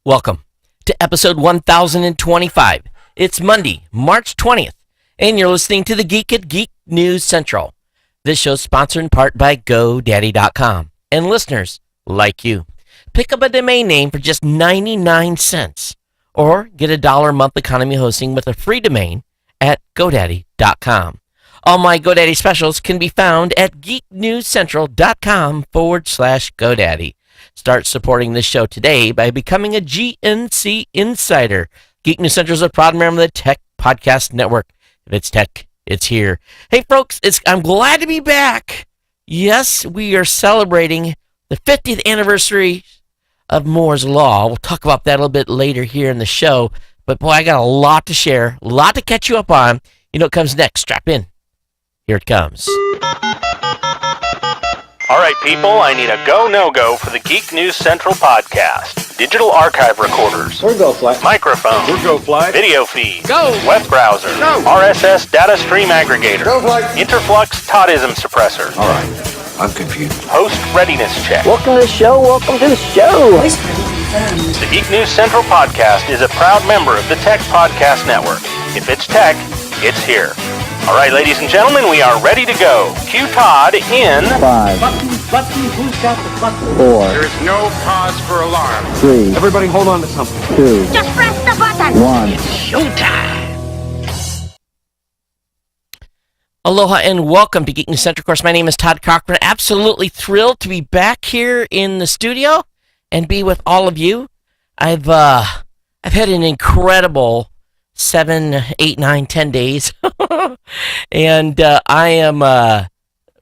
Welcome to episode 1025. It's Monday, March 20th, and you're listening to the Geek at Geek News Central. This show's sponsored in part by GoDaddy.com and listeners like you. Pick up a domain name for just 99 cents or get $1 a month economy hosting with a free domain at GoDaddy.com. All my GoDaddy specials can be found at geeknewscentral.com/GoDaddy. Start supporting this show today by becoming a GNC Insider. Geek News Central is a proud member of the Tech Podcast Network. If it's tech, it's here. Hey, folks, I'm glad to be back. Yes, we are celebrating the 50th anniversary of Moore's Law. We'll talk about that a little bit later here in the show. But, boy, I got a lot to share, a lot to catch you up on. You know what comes next. Strap in. Here it comes. All right, people, I need a go, no-go for the Geek News Central podcast. Digital archive recorders. We're go fly. Microphone. We're go fly. Video feed. Go. Web browser. Go. RSS data stream aggregator. Go fly. Interflux Toddism suppressor. All right, I'm confused. Host readiness check. Welcome to the show. Welcome to the show. The Geek News Central podcast is a proud member of the Tech Podcast Network. If it's tech, it's here. All right, ladies and gentlemen, we are ready to go. Cue Todd in 5, Who's got the button? 4, There is no cause for alarm. 3, Everybody hold on to something. 2, Just press the button. 1. Aloha and welcome to Geek News Central. Of course, my name is Todd Cochran. Absolutely thrilled to be back here in the studio and be with all of you. I've had an incredible 7, 8, 9, 10 days, and I am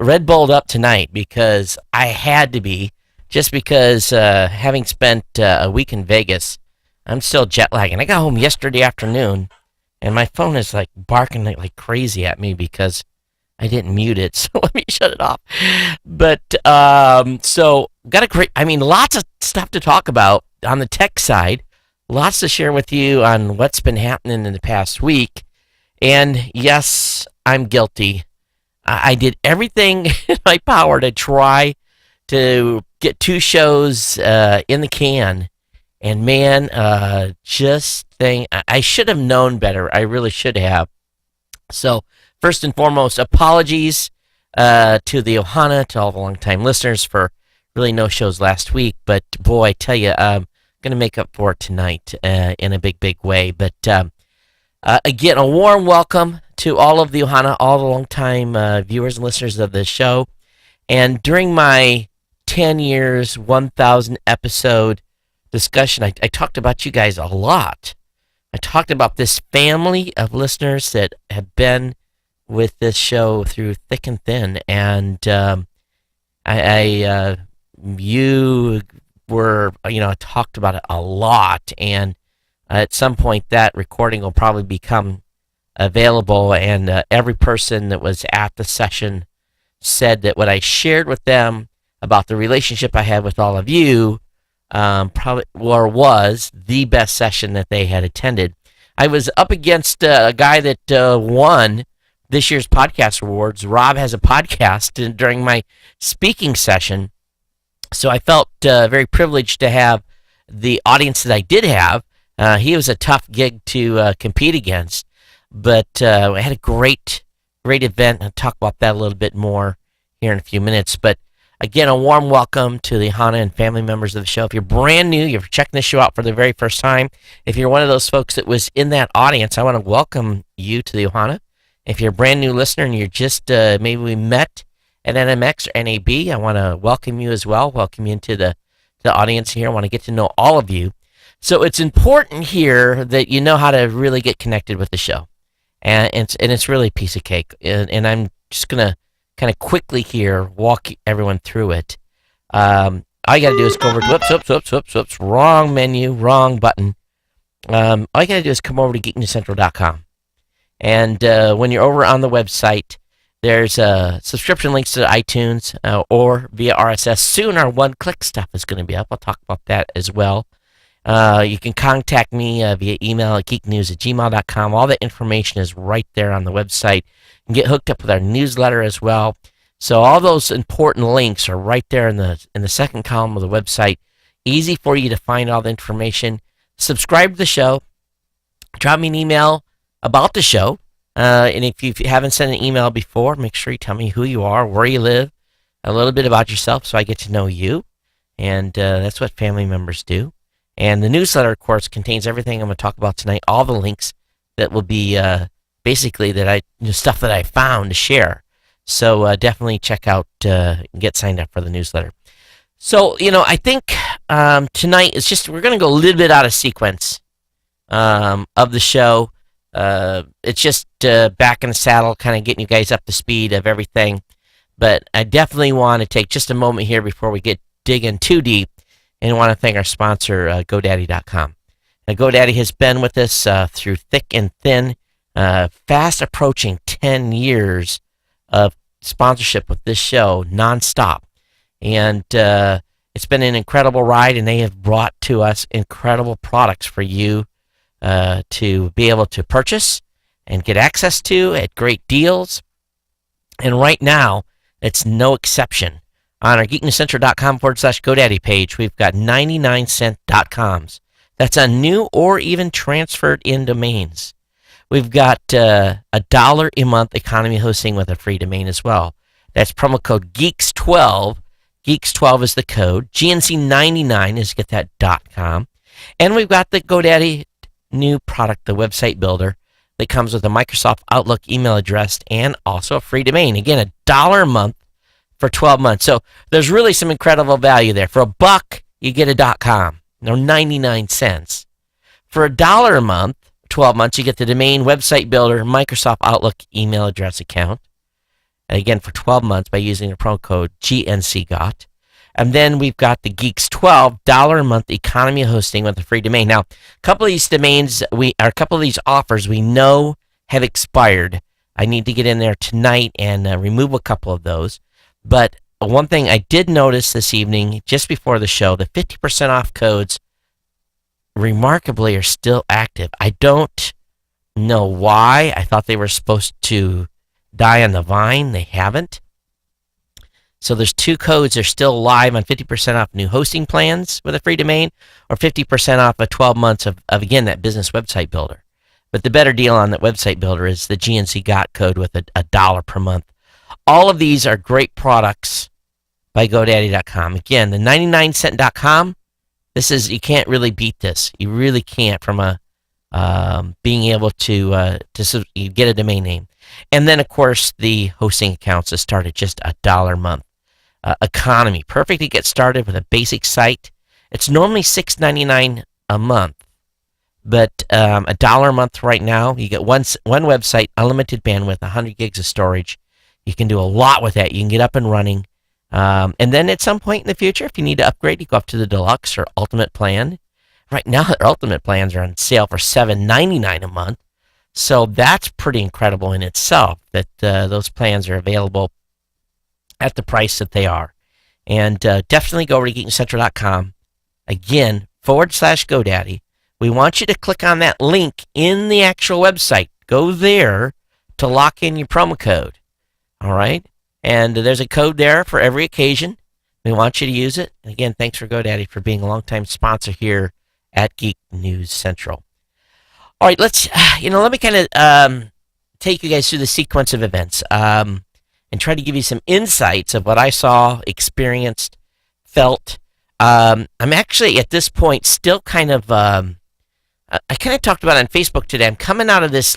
Red Bulled up tonight because I had to be, just because having spent a week in Vegas, I'm still jet lagging. I got home yesterday afternoon, and my phone is like barking like crazy at me because I didn't mute it, so let me shut it off. But so got lots of stuff to talk about on the tech side. Lots to share with you on what's been happening in the past week. And yes, I'm guilty. I did everything in my power to try to get 2 shows in the can. And man, I should have known better. I really should have. So first and foremost, apologies to the Ohana, to all the longtime listeners for really no shows last week. But boy, I tell you, going to make up for it tonight in a big, big way. But again, a warm welcome to all of the Ohana, all the longtime viewers and listeners of the show. And during my 10 years, 1,000 episode discussion, I talked about you guys a lot. I talked about this family of listeners that have been with this show through thick and thin. And you were, talked about it a lot, and at some point that recording will probably become available, and every person that was at the session said that what I shared with them about the relationship I had with all of you was the best session that they had attended. I was up against a guy that won this year's podcast awards. Rob has a podcast during my speaking session. So I felt very privileged to have the audience that I did have. He was a tough gig to compete against, but I had a great event. I'll talk about that a little bit more here in a few minutes. But again, a warm welcome to the Ohana and family members of the show. If you're brand new, you're checking this show out for the very first time, if you're one of those folks that was in that audience, I want to welcome you to the Ohana. If you're a brand new listener and you're just, maybe we met at NMX or NAB, I want to welcome you as well, welcome you into the audience here. I want to get to know all of you. So it's important here that you know how to really get connected with the show. And it's really a piece of cake. And I'm just going to kind of quickly here walk everyone through it. All you got to do is go over to, whoops, wrong menu, wrong button. All you got to do is come over to geeknewscentral.com. And when you're over on the website, there's subscription links to iTunes or via RSS. Soon our one-click stuff is going to be up. I'll talk about that as well. You can contact me via email at geeknews@gmail.com. All the information is right there on the website. You can get hooked up with our newsletter as well. So all those important links are right there in the second column of the website. Easy for you to find all the information. subscribe to the show, drop me an email about the show. And if you haven't sent an email before, make sure you tell me who you are, where you live, a little bit about yourself so I get to know you. And that's what family members do. And the newsletter, of course, contains everything I'm going to talk about tonight, all the links that will be basically stuff that I found to share. So definitely check out and get signed up for the newsletter. So, I think tonight is just, we're going to go a little bit out of sequence of the show. It's just back in the saddle, kind of getting you guys up to speed of everything. But I definitely want to take just a moment here before we get digging too deep, and I want to thank our sponsor, GoDaddy.com. Now, GoDaddy has been with us through thick and thin, fast approaching 10 years of sponsorship with this show nonstop. And it's been an incredible ride, and they have brought to us incredible products for you to be able to purchase and get access to at great deals. And right now, it's no exception. On our geeknewscentral.com/GoDaddy page, we've got 99cent.coms. That's on new or even transferred in domains. We've got $1 a month economy hosting with a free domain as well. That's promo code GEEKS12. GEEKS12 is the code. GNC99 is get that .com. And we've got the GoDaddy new product, the website builder, that comes with a Microsoft Outlook email address and also a free domain. Again, $1 a month for 12 months. So there's really some incredible value there. For $1, you get a .com, or 99 cents. For $1 a month, 12 months, you get the domain, website builder, Microsoft Outlook email address account. And again, for 12 months by using the promo code GNCGOT. And then we've got the Geeks $12 a month economy hosting with a free domain. Now, a couple of these domains, a couple of these offers we know have expired. I need to get in there tonight and remove a couple of those. But one thing I did notice this evening, just before the show, the 50% off codes remarkably are still active. I don't know why. I thought they were supposed to die on the vine. They haven't. So there's 2 codes that are still live on 50% off new hosting plans with a free domain, or 50% off of 12 months of again, that business website builder. But the better deal on that website builder is the GNC GOT code with a $1 per month. All of these are great products by GoDaddy.com. Again, the 99cent.com, you can't really beat this. You really can't from being able to you get a domain name. And then, of course, the hosting accounts that start at just $1 a month. Economy, perfect to get started with a basic site. It's normally $6.99 a month, but $1 a month right now. You get one website, unlimited bandwidth, 100 gigs of storage. You can do a lot with that. You can get up and running. And then at some point in the future, if you need to upgrade, you go up to the deluxe or ultimate plan. Right now, their ultimate plans are on sale for $7.99 a month. So that's pretty incredible in itself that those plans are available at the price that they are. And definitely go over to geeknewscentral.com. Again, /GoDaddy. We want you to click on that link in the actual website. Go there to lock in your promo code. All right? And there's a code there for every occasion. We want you to use it. And again, thanks for GoDaddy for being a longtime sponsor here at Geek News Central. All right, let me kind of take you guys through the sequence of events and try to give you some insights of what I saw, experienced, felt. I'm actually, at this point, still kind of, I kind of talked about it on Facebook today. I'm coming out of this,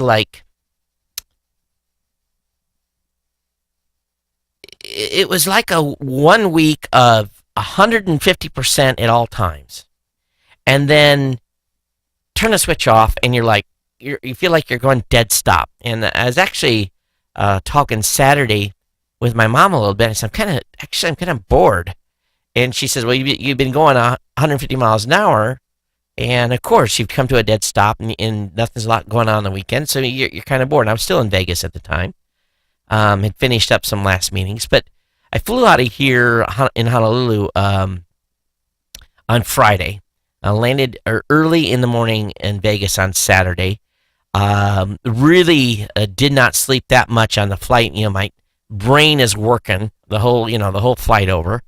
it was like a 1 week of 150% at all times. And then turn the switch off, and you feel like you're going dead stop. And I was actually talking Saturday with my mom a little bit. I said, I'm kind of bored. And she says, well, you've been going 150 miles an hour, and of course you've come to a dead stop, and nothing's a lot going on the weekend, so you're kind of bored. And I was still in Vegas at the time. Had finished up some last meetings, but I flew out of here in Honolulu on Friday. I landed early in the morning in Vegas on Saturday. Really did not sleep that much on the flight. My brain is working the whole flight over.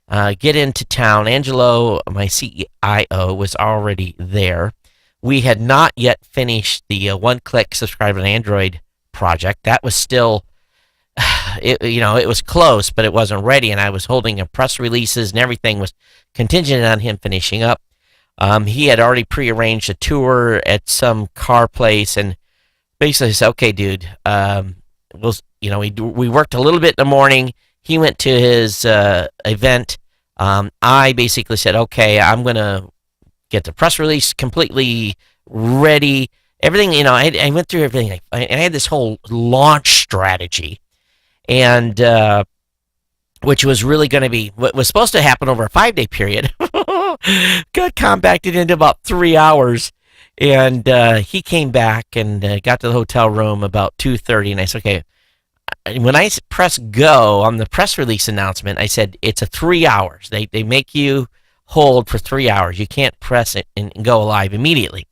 Get into town. Angelo, my CIO, was already there. we had not yet finished the one-click subscribe on Android project. That was still, it was close, but it wasn't ready, and I was holding a press releases, and everything was contingent on him finishing up. He had already prearranged a tour at some car place, and basically said, "Okay, dude, we worked a little bit in the morning. He went to his event. I basically said, okay, I'm gonna get the press release completely ready. Everything, I went through everything. I had this whole launch strategy, and which was really going to be what was supposed to happen over a 5-day period. Got compacted into about 3 hours, and he came back and got to the hotel room about 2:30, and I said, okay. When I press go on the press release announcement, I said it's a 3 hours. They make you hold for 3 hours. You can't press it and go live immediately.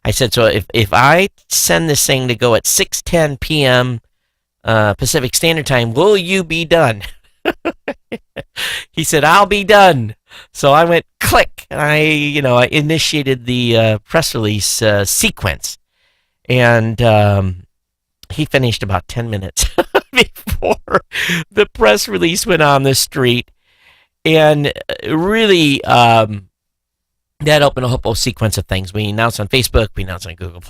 I said, so if I send this thing to go at 6:10 p.m. Pacific Standard Time, will you be done? He said, I'll be done. So I went click, and I initiated the press release sequence, and he finished about 10 minutes before the press release went on the street. And really, that opened a whole sequence of things. We announced on Facebook, we announced on Google+,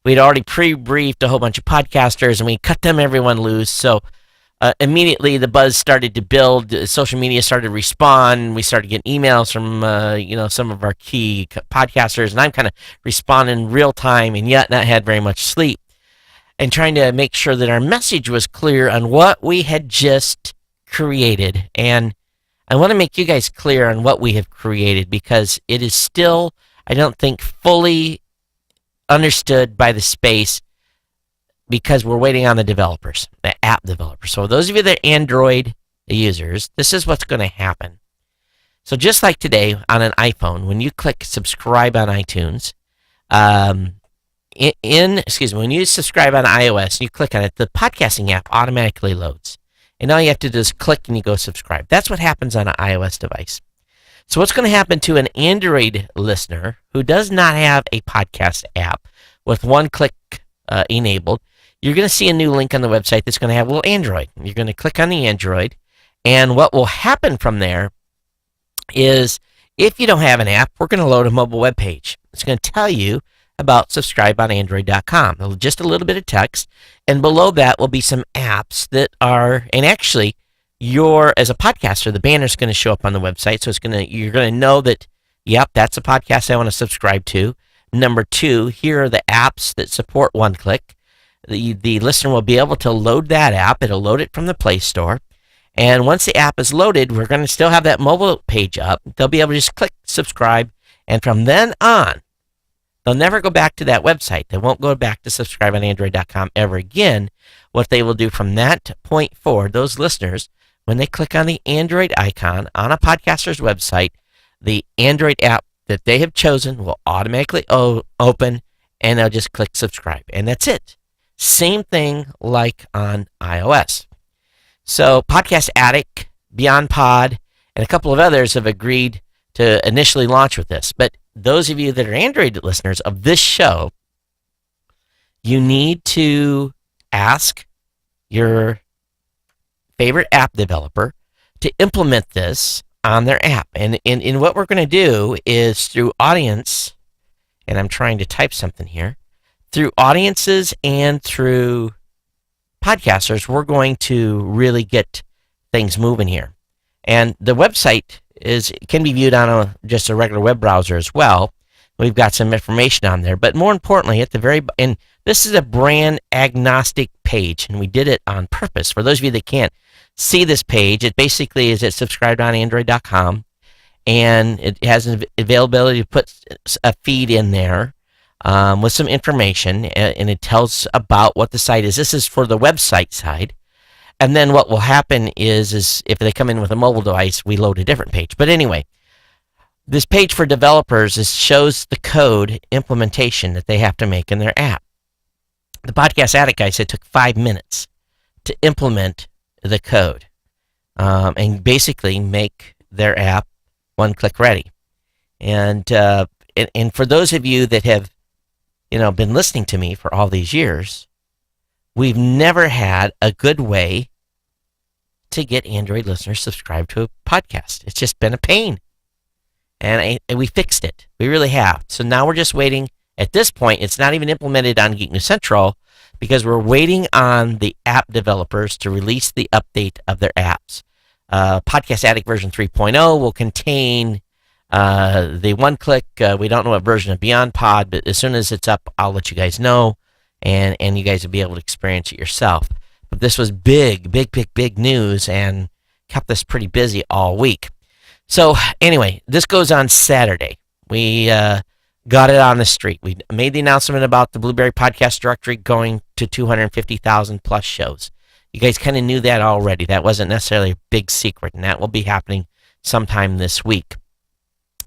we'd already pre-briefed a whole bunch of podcasters, and we cut everyone loose. So immediately the buzz started to build, social media started to respond, we started getting emails from, some of our key podcasters, and I'm kind of responding real time, and yet not had very much sleep, and trying to make sure that our message was clear on what we had just created. And I want to make you guys clear on what we have created, because it is still, I don't think, fully understood by the space, because we're waiting on the developers, the app developers. So those of you that are Android users, this is what's going to happen. So just like today on an iPhone, when you click subscribe on iTunes, when you subscribe on iOS, you click on it, the podcasting app automatically loads. And all you have to do is click and you go subscribe. That's what happens on an iOS device. So what's going to happen to an Android listener who does not have a podcast app with one click enabled, you're going to see a new link on the website that's going to have a little Android. You're going to click on the Android, and what will happen from there is, if you don't have an app, we're going to load a mobile web page. It's going to tell you about subscribeonandroid.com. Just a little bit of text, and below that will be some apps that are, and actually, as a podcaster, the banner's going to show up on the website, so you're going to know that, yep, that's a podcast I want to subscribe to. Number 2, here are the apps that support one-click. The listener will be able to load that app. It'll load it from the Play Store, and once the app is loaded, we're going to still have that mobile page up. They'll be able to just click subscribe, and from then on, they'll never go back to that website. They won't go back to subscribeonandroid.com ever again. What they will do from that point forward, those listeners, when they click on the Android icon on a podcaster's website, the Android app that they have chosen will automatically open, and they'll just click subscribe. And that's it. Same thing like on iOS. So Podcast Addict, Beyond Pod, and a couple of others have agreed to initially launch with this. But those of you that are Android listeners of this show, you need to ask your favorite app developer to implement this on their app. And what we're going to do is, through audience, and I'm trying to type something here, through audiences and through podcasters, we're going to really get things moving here. And the website can be viewed on just a regular web browser as well. We've got some information on there, but more importantly, and this is a brand agnostic page, and we did it on purpose. For those of you that can't see this page, it basically is at subscribeonandroid.com, and it has an availability to put a feed in there with some information, and it tells about what the site is. This is for the website side. And then what will happen is if they come in with a mobile device, we load a different page. But anyway, this page for developers shows the code implementation that they have to make in their app. The Podcast Addict guy said it took 5 minutes to implement the code and basically make their app one-click ready. And and for those of you that have, been listening to me for all these years, we've never had a good way to get Android listeners subscribed to a podcast. It's just been a pain. And we fixed it. We really have. So now we're just waiting. At this point, it's not even implemented on Geek News Central because we're waiting on the app developers to release the update of their apps. Podcast Addict version 3.0 will contain the one-click. We don't know what version of Beyond Pod, but as soon as it's up, I'll let you guys know, and you guys will be able to experience it yourself. But this was big news and kept us pretty busy all week. So anyway, this goes on Saturday. We got it on the street. We made the announcement about the Blueberry Podcast Directory going to 250,000 plus shows. You guys kind of knew that already. That wasn't necessarily a big secret, and that will be happening sometime this week.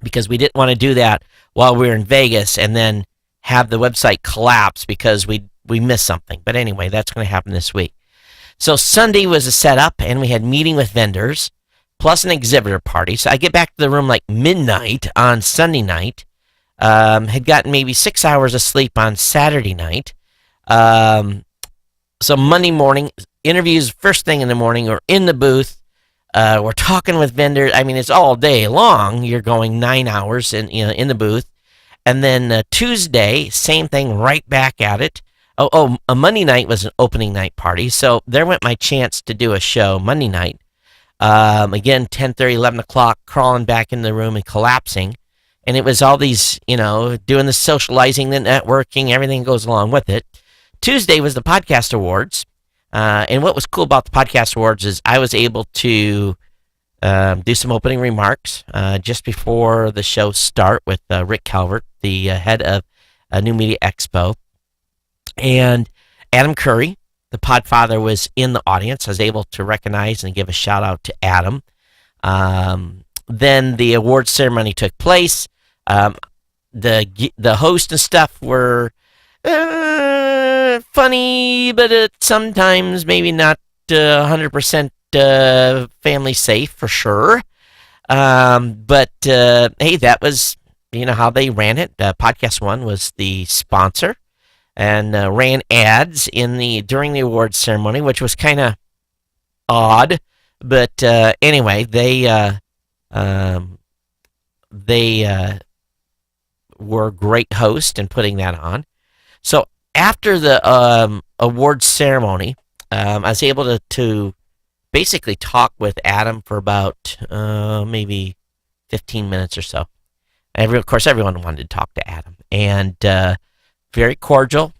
Because we didn't want to do that while we were in Vegas and then have the website collapse because we missed something. But anyway, that's going to happen this week. So Sunday was a setup, and we had meeting with vendors, plus an exhibitor party. So I get back to the room like midnight on Sunday night. Had gotten maybe 6 hours of sleep on Saturday night. So Monday morning, interviews first thing in the morning, or in the booth. We're talking with vendors. I mean, it's all day long. You're going 9 hours in the booth. And then Tuesday, same thing, right back at it. A Monday night was an opening night party. So there went my chance to do a show Monday night. Again, 10:30, 11 o'clock, crawling back in the room and collapsing. And it was all these, doing the socializing, the networking, everything goes along with it. Tuesday was the Podcast Awards. And what was cool about the Podcast Awards is I was able to do some opening remarks just before the show start with Rick Calvert, the head of New Media Expo. And Adam Curry, the Podfather, was in the audience. I was able to recognize and give a shout out to Adam. Then the awards ceremony took place. The host and stuff were funny, but sometimes maybe not 100% family safe for sure. But hey, that was how they ran it. Podcast One was the sponsor and ran ads during the awards ceremony, which was kind of odd. But anyway, they were great hosts in putting that on. So after the awards ceremony, I was able to basically talk with Adam for about maybe 15 minutes or so. Of course, everyone wanted to talk to Adam, and very cordial.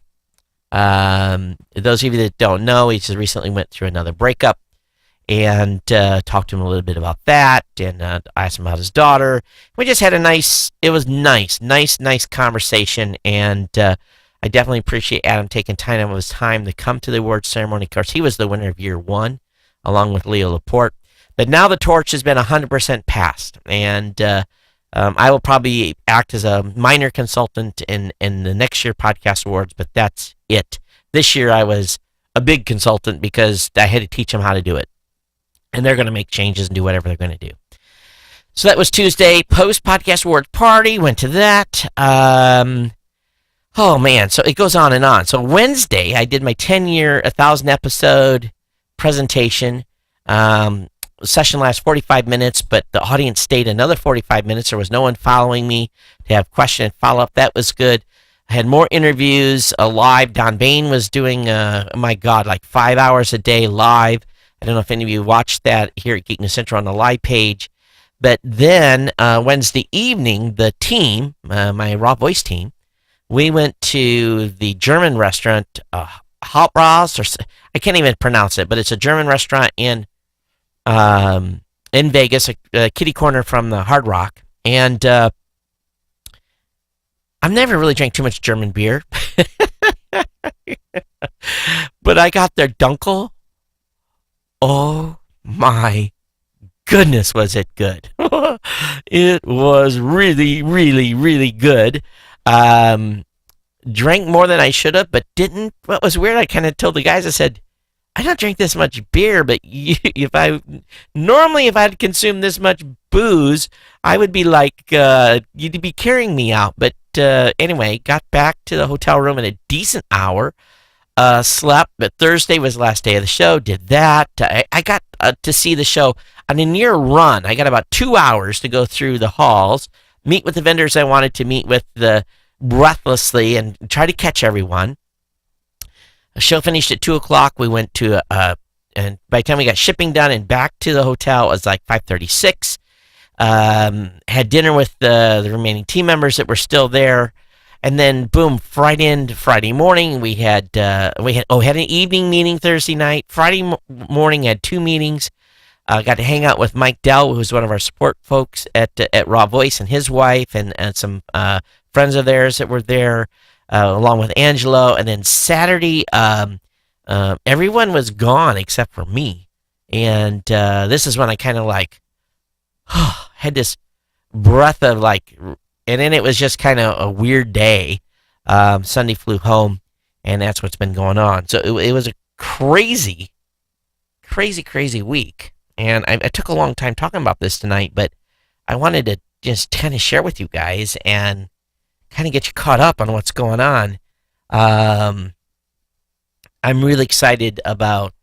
Those of you that don't know, he just recently went through another breakup, and talked to him a little bit about that, and asked him about his daughter. We just had nice conversation, and I definitely appreciate Adam taking time out of his time to come to the awards ceremony. Of course, he was the winner of year one, along with Leo Laporte. But now the torch has been 100% passed, and I will probably act as a minor consultant in the next year Podcast Awards, but that's it. This year I was a big consultant because I had to teach them how to do it. And they're going to make changes and do whatever they're going to do. So that was Tuesday. Post-Podcast Awards party, went to that. Oh, man, so it goes on and on. So Wednesday, I did my 10-year, 1,000-episode presentation. Session lasts 45 minutes, but the audience stayed another 45 minutes. There was no one following me to have question and follow-up. That was good. I had more interviews live. Don Bain was doing, my God, like 5 hours a day live. I don't know if any of you watched that here at Geek News Central on the live page. But then Wednesday evening, the team, my Raw Voice team, we went to the German restaurant, Hauptras, or I can't even pronounce it, but it's a German restaurant in Vegas, a kitty corner from the Hard Rock. And I've never really drank too much German beer, but I got their Dunkel. Oh my goodness, was it good. It was really, really, really good. Drank more than I should have, but didn't. What was weird, I kind of told the guys, I said, I don't drink this much beer, but if I'd consumed this much booze, I would be like, you'd be carrying me out. But anyway, got back to the hotel room at a decent hour. Slept, but Thursday was the last day of the show. Did that. I got to see the show on a near run. I got about 2 hours to go through the halls, meet with the vendors I wanted to meet with breathlessly, and try to catch everyone. The show finished at 2 o'clock. We went to, and by the time we got shipping done and back to the hotel, it was like 5:36. Had dinner with the remaining team members that were still there. And then, boom, Friday morning, we had an evening meeting Thursday night. Friday morning, had 2 meetings. Got to hang out with Mike Dell, who's one of our support folks at Raw Voice, and his wife, and some friends of theirs that were there, along with Angelo. And then Saturday, everyone was gone except for me. And this is when I kind of like had this breath of like. And then it was just kind of a weird day. Sunday flew home, and that's what's been going on. So it was a crazy week. And I took a long time talking about this tonight, but I wanted to just kind of share with you guys and kind of get you caught up on what's going on. I'm really excited about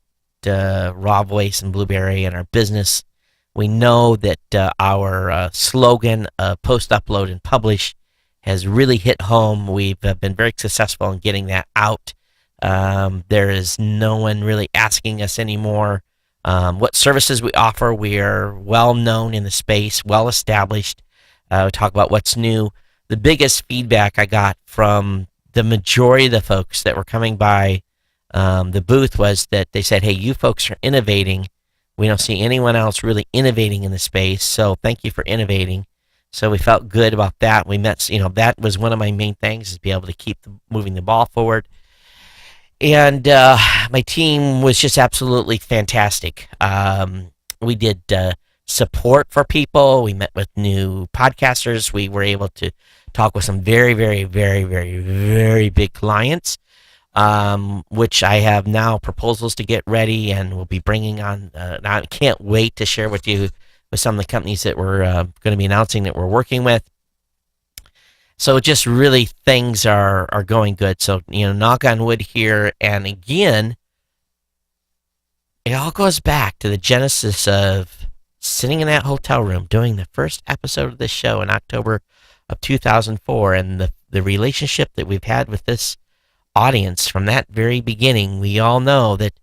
Raw Voice and Blueberry and our business. We know that our slogan, post, upload, and publish, has really hit home. We've been very successful in getting that out. There is no one really asking us anymore what services we offer. We are well known in the space, well established. We talk about what's new. The biggest feedback I got from the majority of the folks that were coming by the booth was that they said, hey, you folks are innovating. We don't see anyone else really innovating in the space, so thank you for innovating. So we felt good about that. We met, that was one of my main things, is be able to keep moving the ball forward. And my team was just absolutely fantastic. We did support for people. We met with new podcasters. We were able to talk with some very, very, very, very, very big clients. Which I have now proposals to get ready, and we'll be bringing on. I can't wait to share with you with some of the companies that we're going to be announcing that we're working with. So just really things are going good. So, knock on wood here. And again, it all goes back to the genesis of sitting in that hotel room doing the first episode of this show in October of 2004, and the relationship that we've had with this audience from that very beginning. We all know that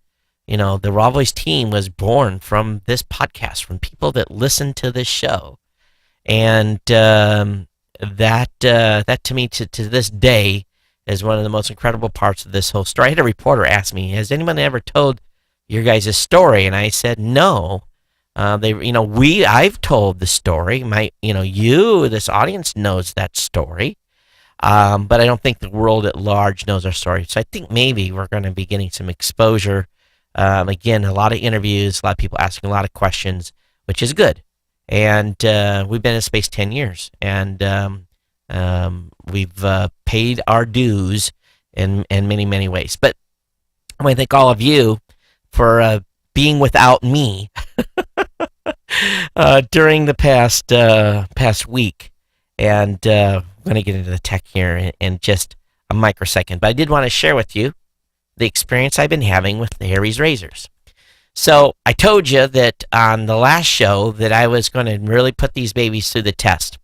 the Raw Voice team was born from this podcast, from people that listen to this show, and that to me to this day is one of the most incredible parts of this whole story. I had a reporter ask me, has anyone ever told your guys' story? And I said no. I've told the story. This audience knows that story. But I don't think the world at large knows our story. So I think maybe we're going to be getting some exposure. Again, a lot of interviews, a lot of people asking a lot of questions, which is good. And we've been in space 10 years. And we've paid our dues in many, many ways. But I want to thank all of you for being without me during the past week. And I'm going to get into the tech here in just a microsecond. But I did want to share with you the experience I've been having with the Harry's razors. So I told you that on the last show that I was going to really put these babies through the test.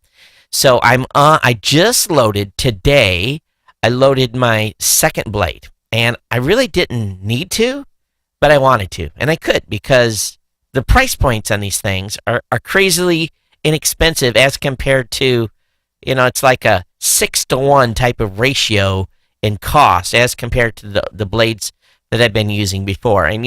So I just loaded today. I loaded my second blade, and I really didn't need to, but I wanted to, and I could, because the price points on these things are crazily inexpensive as compared to, it's like a 6-to-1 type of ratio in cost as compared to the blades that I've been using before. And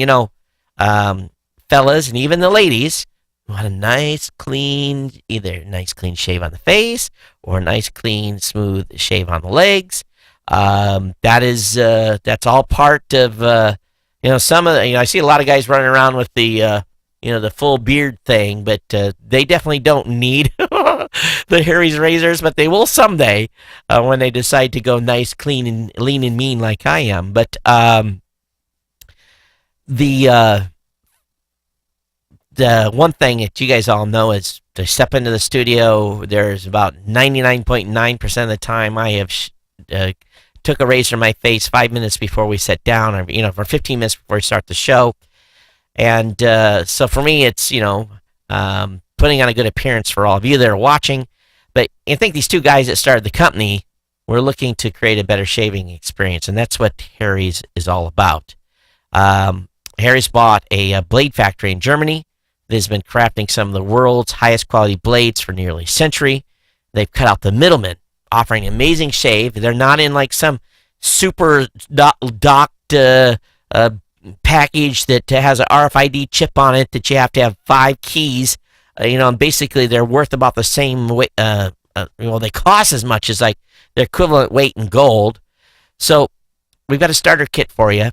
fellas and even the ladies who want a nice clean, either a nice clean shave on the face or a nice clean smooth shave on the legs, that's all part of some of the, I see a lot of guys running around with the the full beard thing, but they definitely don't need the Harry's razors, but they will someday when they decide to go nice, clean, and lean and mean like I am. But the one thing that you guys all know is to step into the studio. There's about 99.9% of the time I have took a razor to my face 5 minutes before we sit down, or for 15 minutes before we start the show. And so for me, it's putting on a good appearance for all of you that are watching. But I think these two guys that started the company were looking to create a better shaving experience, and that's what Harry's is all about. Harry's bought a blade factory in Germany that has been crafting some of the world's highest quality blades for nearly a century. They've cut out the middleman, offering amazing shave. They're not in like some super docked package that has an RFID chip on it that you have to have 5 keys. And basically they're worth about the same weight. They cost as much as like their equivalent weight in gold. So we've got a starter kit for you.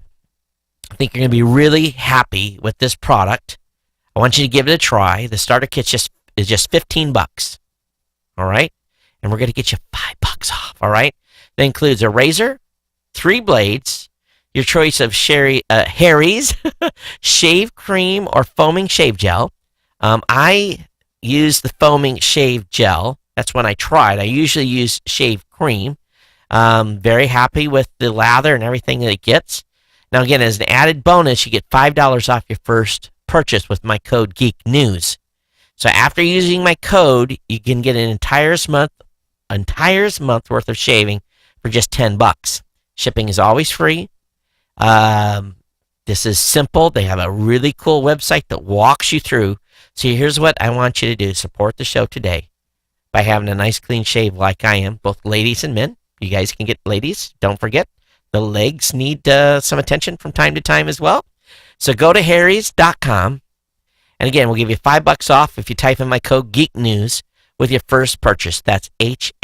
I think you're going to be really happy with this product. I want you to give it a try. The starter kit is just $15. All right? And we're going to get you $5 off. All right? That includes a razor, 3 blades, your choice of Harry's shave cream or foaming shave gel. I use the foaming shave gel. That's when I tried. I usually use shave cream. Very happy with the lather and everything that it gets. Now, again, as an added bonus, you get $5 off your first purchase with my code GEEKNEWS. So after using my code, you can get an entire month worth of shaving for just $10. Shipping is always free. This is simple. They have a really cool website that walks you through. So here's what I want you to do. Support the show today by having a nice clean shave like I am, both ladies and men. You guys can get ladies. Don't forget, the legs need some attention from time to time as well. So go to harrys.com. And again, we'll give you $5 off if you type in my code GEEKNEWS with your first purchase. That's HARRYS.com.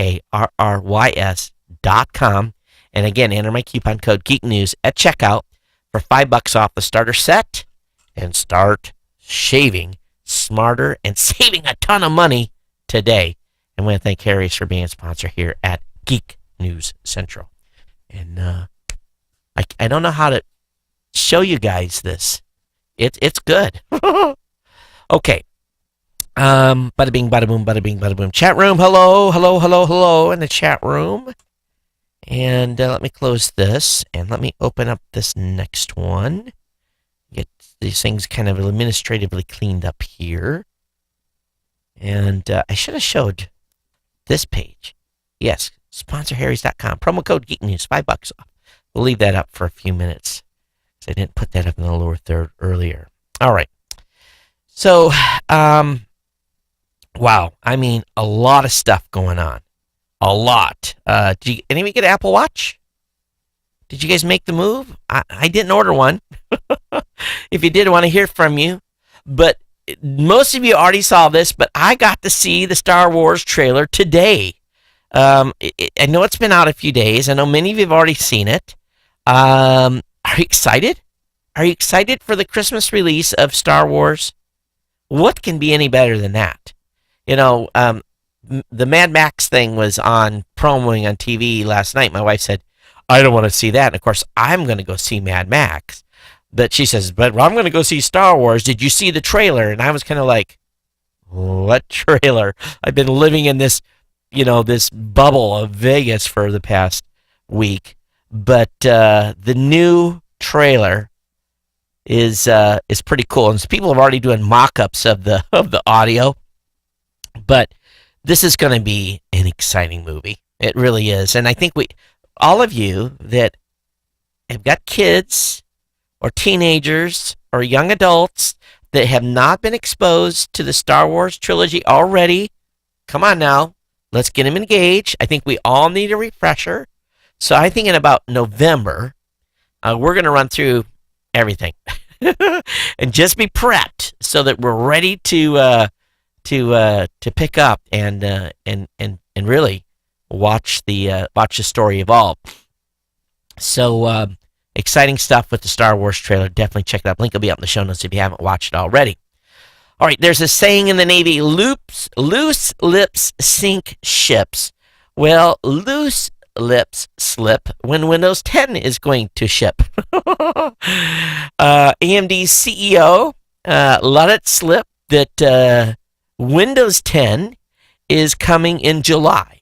And again, enter my coupon code GEEKNEWS at checkout for $5 off the starter set and start shaving smarter and saving a ton of money today. And I want to thank Harry's for being a sponsor here at Geek News Central. And I don't know how to show you guys this. It's good. Okay. Bada bing, bada boom, bada bing, bada boom. Chat room, hello in the chat room. And let me close this, and let me open up this next one. Get these things kind of administratively cleaned up here. And I should have showed this page. Yes, sponsorharrys.com. Promo code GeekNews, $5 off. We'll leave that up for a few minutes, because I didn't put that up in the lower third earlier. All right. So, wow. I mean, a lot of stuff going on. A lot. Did anybody get an Apple Watch? Did you guys make the move? I didn't order one. If you did, I want to hear from you. But most of you already saw this, but I got to see the Star Wars trailer today. I know it's been out a few days. I know many of you have already seen it. Are you excited? Are you excited for the Christmas release of Star Wars? What can be any better than that? The Mad Max thing was on promoing on TV last night. My wife said, I don't want to see that. And of course, I'm going to go see Mad Max. But she says, but I'm going to go see Star Wars. Did you see the trailer? And I was kind of like, what trailer? I've been living in this, this bubble of Vegas for the past week. But the new trailer is pretty cool. And people are already doing mock-ups of the audio. But this is going to be an exciting movie. It really is. And I think all of you that have got kids or teenagers or young adults that have not been exposed to the Star Wars trilogy already, come on now. Let's get them engaged. I think we all need a refresher. So I think in about November, we're going to run through everything. And just be prepped so that we're ready to pick up and really watch the story evolve. So exciting stuff with the Star Wars trailer. Definitely check it out. Link will be up in the show notes if you haven't watched it already. All right, there's a saying in the Navy: loose lips sink ships. Well, loose lips slip when Windows 10 is going to ship. AMD's CEO let it slip that Windows 10 is coming in July.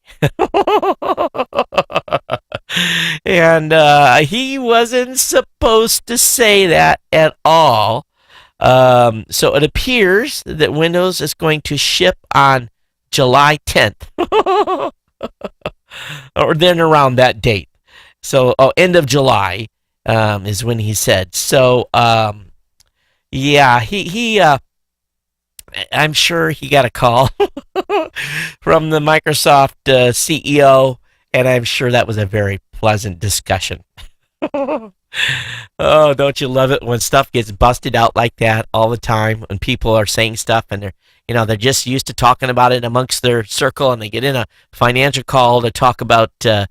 And he wasn't supposed to say that at all. So it appears that Windows is going to ship on July 10th. Or then around that date. So end of July is when he said. So yeah, he I'm sure he got a call from the Microsoft CEO, and I'm sure that was a very pleasant discussion. Oh, don't you love it when stuff gets busted out like that all the time, when people are saying stuff and they're just used to talking about it amongst their circle, and they get in a financial call to talk about the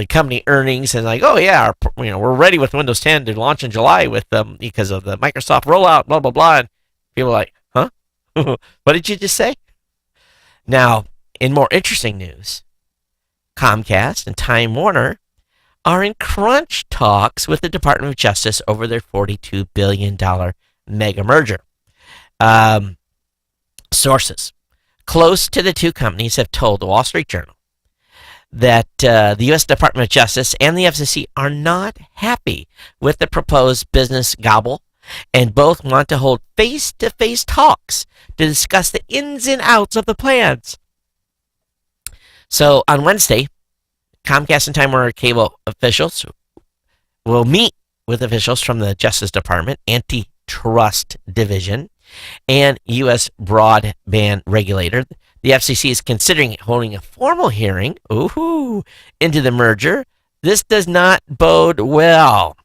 company earnings, and like, oh yeah, we're ready with Windows 10 to launch in July with because of the Microsoft rollout, blah blah blah, and people are like, huh? What did you just say? Now, in more interesting news, Comcast and Time Warner are in crunch talks with the Department of Justice over their $42 billion mega merger. Sources close to the two companies have told the Wall Street Journal that the U.S. Department of Justice and the FCC are not happy with the proposed business gobble, and both want to hold face-to-face talks to discuss the ins and outs of the plans. So on Wednesday, Comcast and Time Warner Cable officials will meet with officials from the Justice Department, Antitrust Division, and U.S. broadband regulator. The FCC is considering holding a formal hearing into the merger. This does not bode well.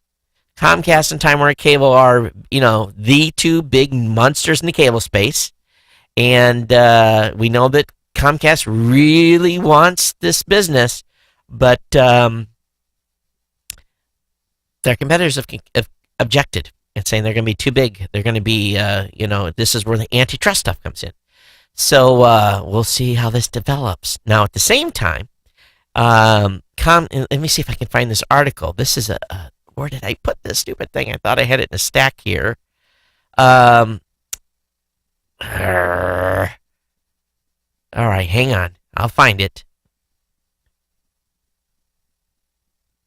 Comcast and Time Warner Cable are, the two big monsters in the cable space. And we know that Comcast really wants this business, but their competitors have objected and saying they're going to be too big. They're going to be, this is where the antitrust stuff comes in. So we'll see how this develops. Now, at the same time, let me see if I can find this article. This is where did I put this stupid thing? I thought I had it in a stack here. All right, hang on. I'll find it.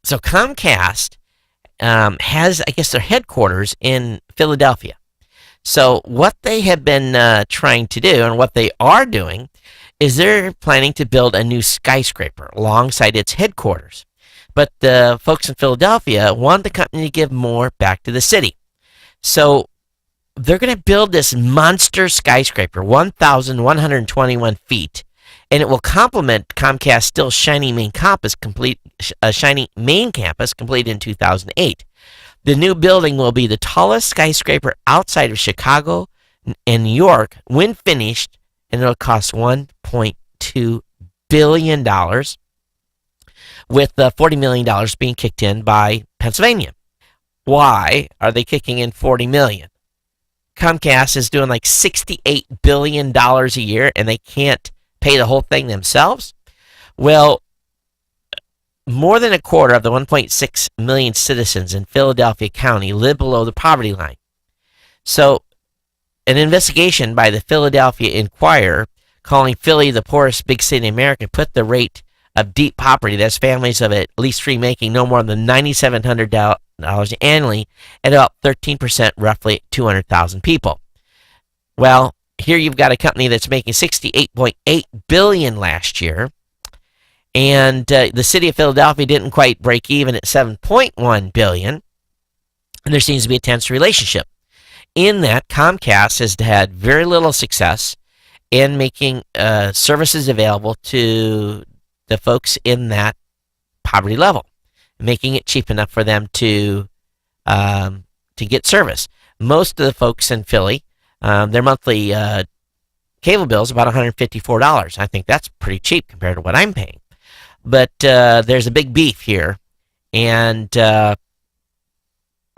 So Comcast has, I guess, their headquarters in Philadelphia. So what they have been trying to do, and what they are doing, is they're planning to build a new skyscraper alongside its headquarters. But the folks in Philadelphia want the company to give more back to the city. So they're going to build this monster skyscraper, 1,121 feet, and it will complement Comcast's still shiny main campus, completed in 2008. The new building will be the tallest skyscraper outside of Chicago and New York when finished, and it'll cost $1.2 billion, with $40 million being kicked in by Pennsylvania. Why are they kicking in $40 million? Comcast is doing like $68 billion a year, and they can't pay the whole thing themselves? Well, more than a quarter of the 1.6 million citizens in Philadelphia County live below the poverty line. So, an investigation by the Philadelphia Inquirer, calling Philly the poorest big city in America, put the rate of deep poverty, that's families of at least three making no more than $9,700 annually, at about 13%, roughly 200,000 people. Well, here you've got a company that's making $68.8 billion last year, and the city of Philadelphia didn't quite break even at $7.1 billion, and there seems to be a tense relationship. In that, Comcast has had very little success in making services available to the folks in that poverty level, making it cheap enough for them to get service. Most of the folks in Philly, their monthly cable bill is about $154. I think that's pretty cheap compared to what I'm paying. But there's a big beef here, and they're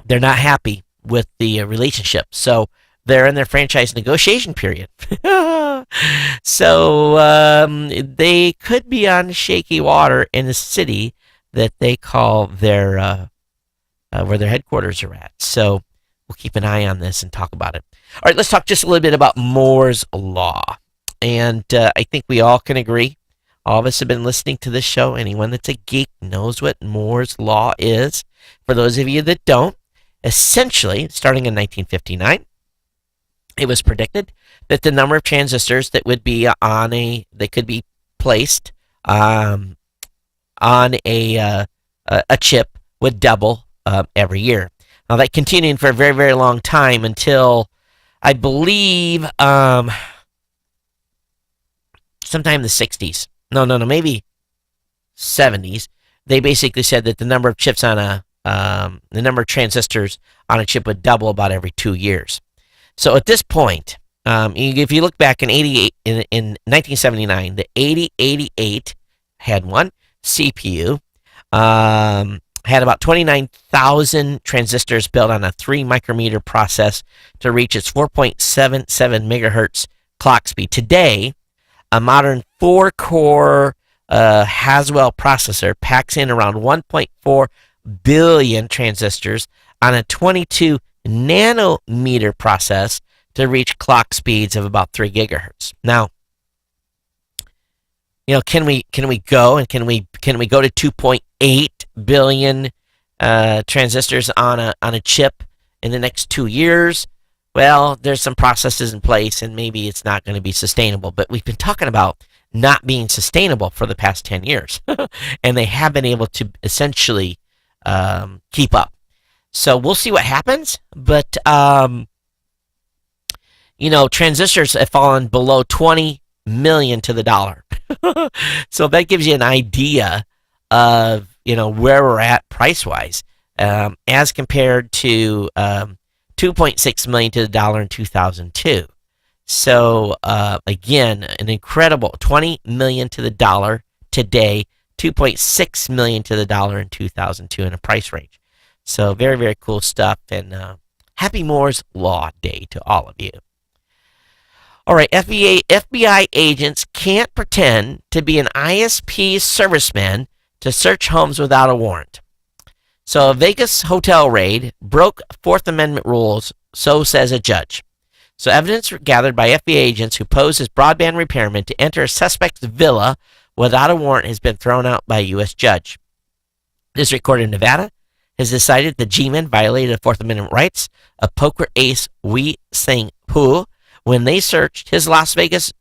not happy with the relationship. So they're in their franchise negotiation period. So they could be on shaky water in the city that they call their where their headquarters are at. So we'll keep an eye on this and talk about it. All right, let's talk just a little bit about Moore's Law. And I think we all can agree. All of us have been listening to this show. Anyone that's a geek knows what Moore's Law is. For those of you that don't, essentially, starting in 1959, it was predicted that the number of transistors that would be that could be placed on a chip would double every year. Now that continued for a very, very long time until I believe sometime in the 60s. No, maybe 70s. They basically said that the number of chips the number of transistors on a chip would double about every 2 years. So at this point, if you look back in 1979, the 8088 had one CPU, had about 29,000 transistors built on a 3 micrometer process to reach its 4.77 megahertz clock speed. Today, a modern 4-core Haswell processor packs in around 1.4 billion transistors on a 22 nanometer process to reach clock speeds of about 3 gigahertz. Now, can we go to 2.8 billion transistors on a chip in the next 2 years? Well, there's some processes in place, and maybe it's not going to be sustainable. But we've been talking about not being sustainable for the past 10 years, and they have been able to essentially keep up. So we'll see what happens. But transistors have fallen below 20 million to the dollar. So that gives you an idea of where we're at price wise, as compared to 2.6 million to the dollar in 2002. So again, an incredible 20 million to the dollar today, 2.6 million to the dollar in 2002 in a price range. So very, very cool stuff, and happy Moore's Law Day to all of you. All right, FBI agents can't pretend to be an ISP serviceman to search homes without a warrant. So a Vegas hotel raid broke Fourth Amendment rules, so says a judge. So evidence gathered by FBI agents who posed as broadband repairmen to enter a suspect's villa without a warrant has been thrown out by a U.S. judge. District Court of Nevada has decided the G-men violated Fourth Amendment rights of poker ace Wee Sing Hu when they searched his Las Vegas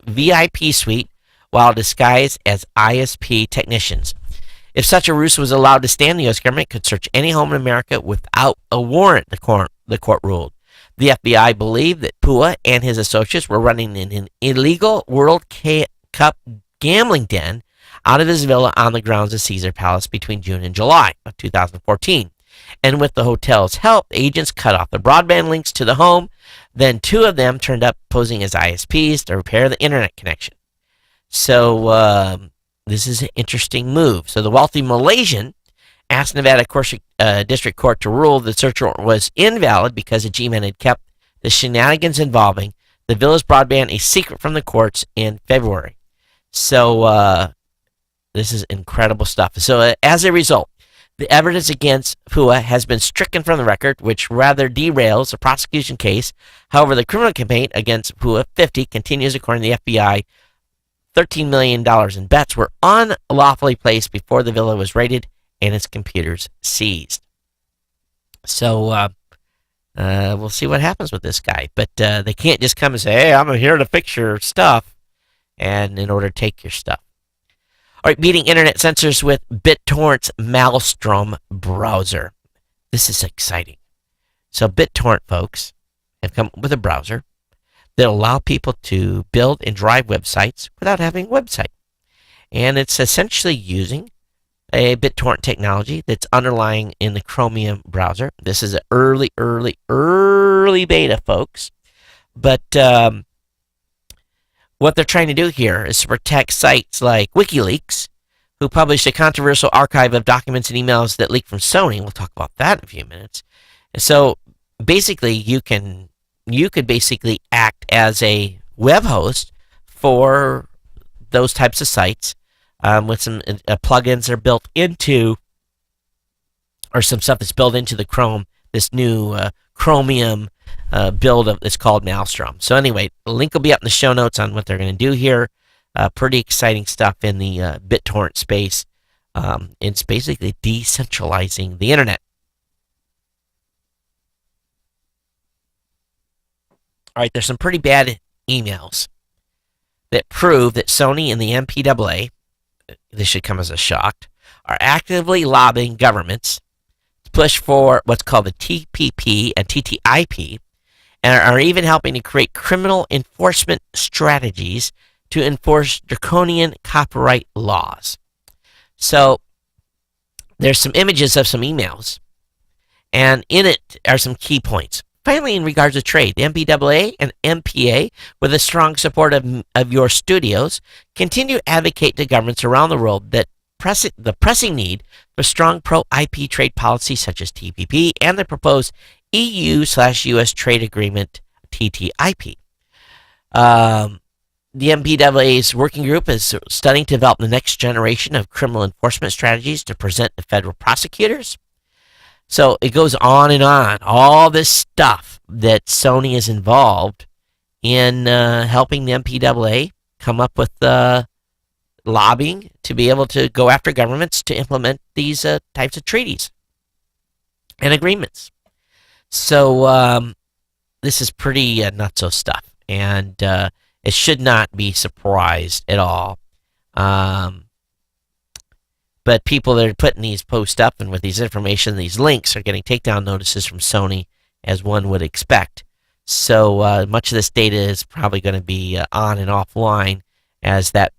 VIP suite while disguised as ISP technicians. If such a ruse was allowed to stand, the U.S. government could search any home in America without a warrant, the court ruled. The FBI believed that Pua and his associates were running an illegal World Cup gambling den out of his villa on the grounds of Caesar Palace between June and July of 2014. And with the hotel's help, agents cut off the broadband links to the home. Then 2 of them turned up posing as ISPs to repair the internet connection. So this is an interesting move. So the wealthy Malaysian asked Nevada District Court to rule the search warrant was invalid because the G-men had kept the shenanigans involving the villa's broadband a secret from the courts in February. So this is incredible stuff. So as a result, the evidence against Pua has been stricken from the record, which rather derails the prosecution case. However, the criminal complaint against Pua, 50, continues according to the FBI. $13 million in bets were unlawfully placed before the villa was raided and its computers seized. So we'll see what happens with this guy. But they can't just come and say, hey, I'm here to fix your stuff, and in order to take your stuff. All right, beating internet censors with BitTorrent's Maelstrom browser. This is exciting. So BitTorrent, folks, have come up with a browser that allow people to build and drive websites without having a website. And it's essentially using a BitTorrent technology that's underlying in the Chromium browser. This is an early beta, folks. But what they're trying to do here is to protect sites like WikiLeaks, who published a controversial archive of documents and emails that leaked from Sony. We'll talk about that in a few minutes. And so basically, you could basically act as a web host for those types of sites with some plugins that are built into, or some stuff that's built into the Chrome, this new Chromium build it's called Maelstrom. So anyway, the link will be up in the show notes on what they're going to do here. Pretty exciting stuff in the BitTorrent space. It's basically decentralizing the internet. All right, there's some pretty bad emails that prove that Sony and the MPAA, this should come as a shock, are actively lobbying governments to push for what's called the TPP and TTIP, and are even helping to create criminal enforcement strategies to enforce draconian copyright laws. So there's some images of some emails, and in it are some key points. Finally, in regards to trade, the MPAA and MPA, with the strong support of your studios, continue to advocate to governments around the world that the pressing need for strong pro-IP trade policies such as TPP and the proposed EU/US trade agreement TTIP. The MPAA's working group is studying to develop the next generation of criminal enforcement strategies to present to federal prosecutors. So it goes on and on. All this stuff that Sony is involved in helping the MPAA come up with lobbying to be able to go after governments to implement these types of treaties and agreements. So this is pretty nutso stuff, and it should not be surprised at all. But people that are putting these posts up and with these information, these links, are getting takedown notices from Sony, as one would expect. So much of this data is probably going to be on and offline as that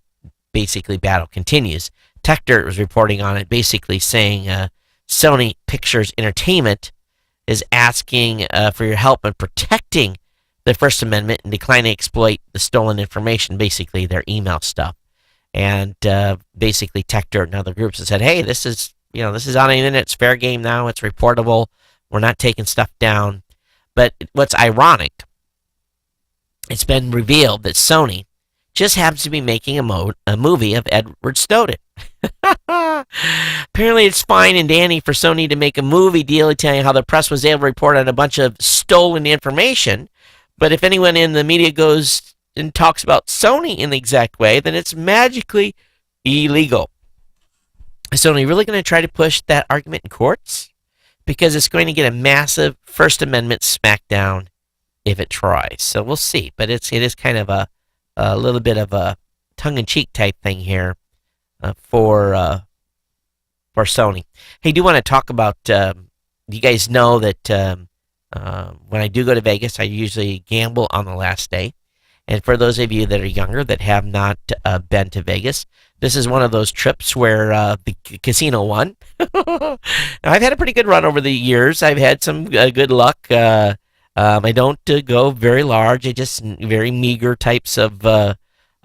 basically battle continues. TechDirt was reporting on it, basically saying Sony Pictures Entertainment is asking for your help in protecting the First Amendment and declining to exploit the stolen information, basically their email stuff. And basically TechDirt and other groups have said, hey, this is on the internet, it's fair game now, it's reportable, we're not taking stuff down. But what's ironic, it's been revealed that Sony just happens to be making a movie of Edward Snowden. Apparently it's fine and dandy for Sony to make a movie detailing how the press was able to report on a bunch of stolen information, but if anyone in the media goes and talks about Sony in the exact way, then it's magically illegal. Is Sony really going to try to push that argument in courts? Because it's going to get a massive First Amendment smackdown if it tries. So we'll see. But it is kind of a little bit of a tongue-in-cheek type thing here for Sony. Hey, I do want to talk about, you guys know that when I do go to Vegas, I usually gamble on the last day. And for those of you that are younger that have not been to Vegas, this is one of those trips where the casino won. I've had a pretty good run over the years. I've had some good luck. I don't go very large. I just very meager types of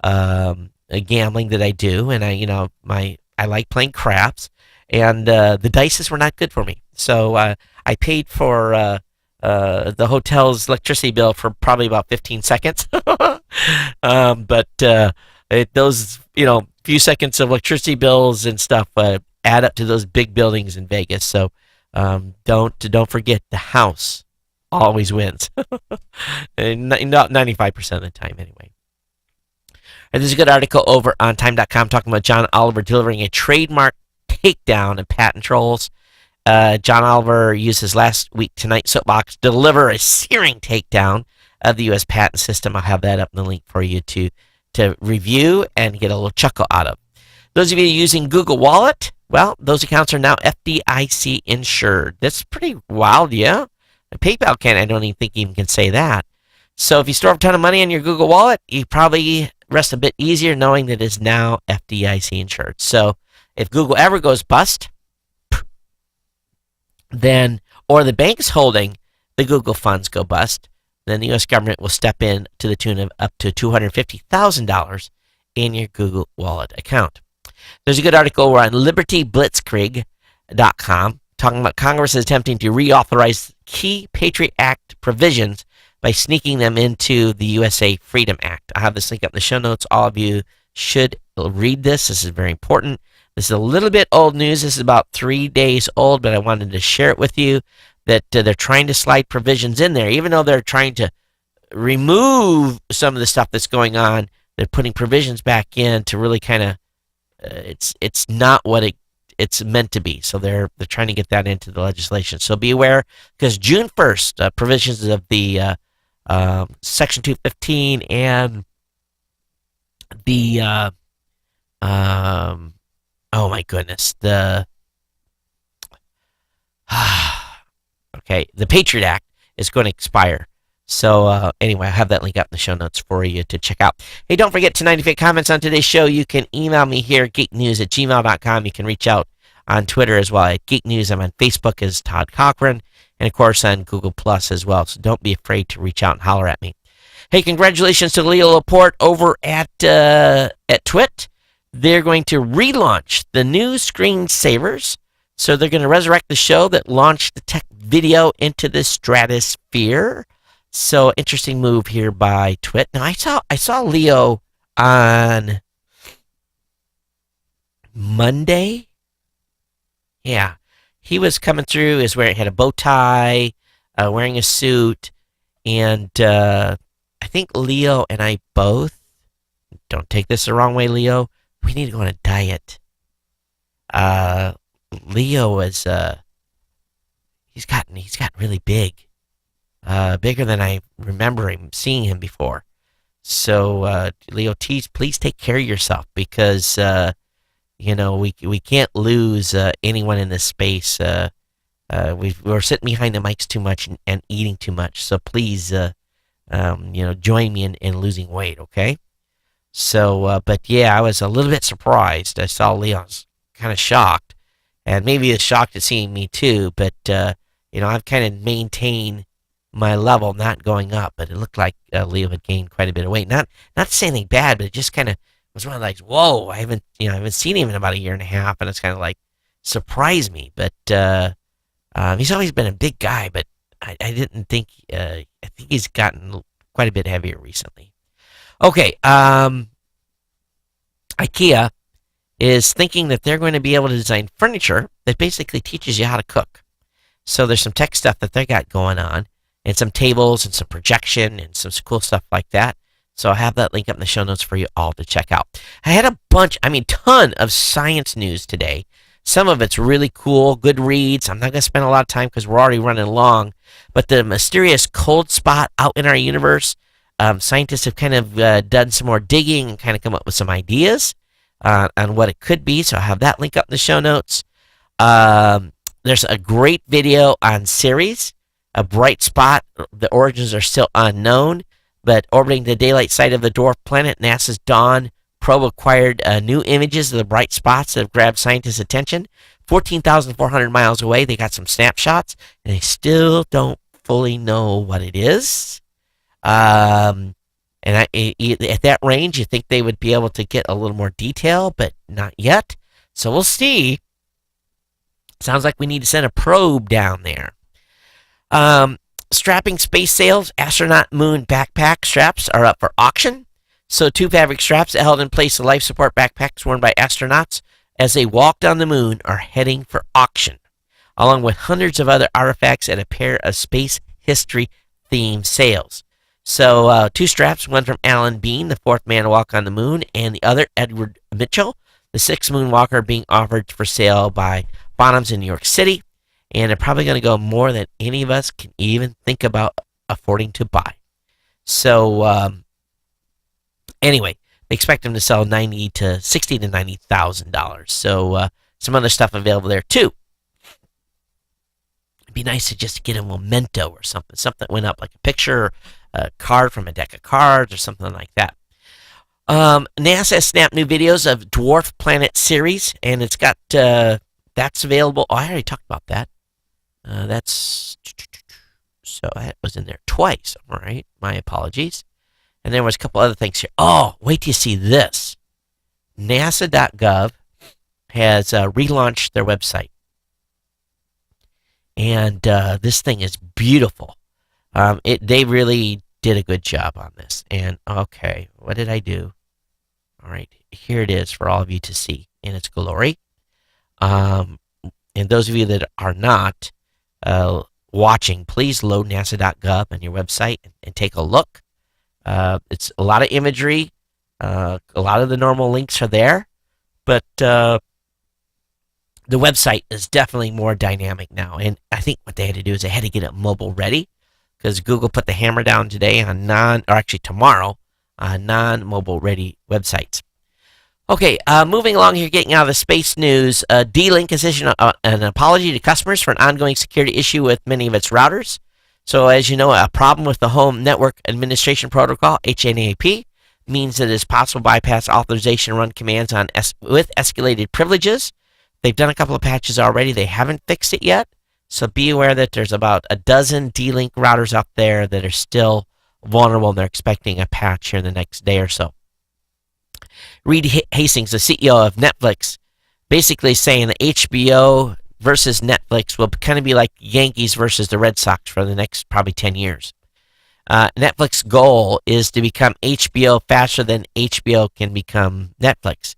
gambling that I do. And I like playing craps. And the dices were not good for me. So I paid for the hotel's electricity bill for probably about 15 seconds. But those, few seconds of electricity bills and stuff add up to those big buildings in Vegas. So don't forget, the house always wins. Not 95% of the time, anyway. And there's a good article over on time.com talking about John Oliver delivering a trademark takedown of patent trolls. John Oliver used his last week tonight soapbox to deliver a searing takedown of the U.S. patent system. I'll have that up in the link for you to review and get a little chuckle out of. Those of you using Google Wallet, well, those accounts are now FDIC insured. That's pretty wild, yeah? PayPal I don't even think even can say that. So if you store a ton of money in your Google Wallet, you probably rest a bit easier knowing that it's now FDIC insured. So if Google ever goes bust, then, or the banks holding the Google funds go bust, then the U.S. government will step in to the tune of up to $250,000 in your Google Wallet account. There's a good article over on libertyblitzkrieg.com talking about Congress is attempting to reauthorize key Patriot Act provisions by sneaking them into the USA Freedom Act. I have this link up in the show notes. All of you should read this. This is very important. This is a little bit old news. This is about 3 days old, but I wanted to share it with you that they're trying to slide provisions in there. Even though they're trying to remove some of the stuff that's going on, they're putting provisions back in to really kind of, it's not what it's meant to be. So they're trying to get that into the legislation. So be aware, because June 1st, provisions of the Section 215 and the oh my goodness, the the Patriot Act is going to expire. So anyway, I have that link up in the show notes for you to check out. Hey, don't forget, tonight, if you have comments on today's show, you can email me here at geeknews@gmail.com. You can reach out on Twitter as well at Geek News. I'm on Facebook as Todd Cochran, and of course on Google Plus as well. So don't be afraid to reach out and holler at me. Hey, congratulations to Leo Laporte over at Twit. They're going to relaunch the new screensavers. So they're going to resurrect the show that launched the tech video into the stratosphere. So interesting move here by Twit. Now I saw Leo on Monday. Yeah, he was coming through. He had a bow tie, wearing a suit, and I think Leo and I both. Don't take this the wrong way, Leo. We need to go on a diet. Leo is he's gotten really big. Bigger than I remember seeing him before. So, Leo, please take care of yourself, because, we can't lose anyone in this space. We're sitting behind the mics too much and eating too much. So please, join me in losing weight, okay? So, but yeah, I was a little bit surprised. I saw Leo, I was kind of shocked, and maybe he was shocked at seeing me too. But I've kind of maintained my level, not going up, but it looked like Leo had gained quite a bit of weight. Not to say anything bad, but it just kind of was one of like, whoa, I haven't seen him in about a year and a half, and it's kind of like surprised me. But he's always been a big guy, but I didn't think I think he's gotten quite a bit heavier recently. Okay, IKEA is thinking that they're going to be able to design furniture that basically teaches you how to cook. So there's some tech stuff that they got going on, and some tables and some projection and some cool stuff like that. So I'll have that link up in the show notes for you all to check out. I had a ton of science news today. Some of it's really cool, good reads. I'm not going to spend a lot of time because we're already running long. But the mysterious cold spot out in our universe, scientists have kind of done some more digging and kind of come up with some ideas on what it could be. So I'll have that link up in the show notes. There's a great video on Ceres, a bright spot. The origins are still unknown, but orbiting the daylight side of the dwarf planet, NASA's Dawn probe acquired new images of the bright spots that have grabbed scientists' attention. 14,400 miles away, they got some snapshots, and they still don't fully know what it is. And at that range, you think they would be able to get a little more detail, but not yet. So we'll see. Sounds like we need to send a probe down there. Strapping space sails, astronaut moon backpack straps are up for auction. So 2 fabric straps that held in place the life support backpacks worn by astronauts as they walked on the moon are heading for auction, along with hundreds of other artifacts and a pair of space history themed sails. So 2 straps, one from Alan Bean, the 4th man to walk on the moon, and the other Edward Mitchell, the 6th moonwalker, being offered for sale by Bonhams in New York City. And they're probably going to go more than any of us can even think about affording to buy. So anyway, they expect them to sell $60,000 to $90,000. So some other stuff available there too. It'd be nice to just get a memento or something that went up, like a picture, a card from a deck of cards, or something like that. NASA has snapped new videos of Dwarf Planet Ceres, and it's got that's available. Oh, I already talked about that. So that was in there twice. All right, my apologies. And there was a couple other things here. Oh, wait till you see this. NASA.gov has relaunched their website. And this thing is beautiful. They really did a good job on this. And, okay, what did I do? All right, here it is for all of you to see in its glory. And those of you that are not watching, please load nasa.gov on your website and take a look. It's a lot of imagery. A lot of the normal links are there, but the website is definitely more dynamic now. And I think what they had to do is they had to get it mobile ready, because Google put the hammer down today on tomorrow, on non-mobile ready websites. Okay, moving along here, getting out of the space news, D-Link has issued an apology to customers for an ongoing security issue with many of its routers. So, as you know, a problem with the Home Network Administration Protocol, HNAP, means that it is possible to bypass authorization and run commands with escalated privileges. They've done a couple of patches already. They haven't fixed it yet. So be aware that there's about a dozen D-Link routers out there that are still vulnerable, and they're expecting a patch here in the next day or so. Reed Hastings, the CEO of Netflix, basically saying that HBO versus Netflix will kind of be like Yankees versus the Red Sox for the next probably 10 years. Netflix's goal is to become HBO faster than HBO can become Netflix.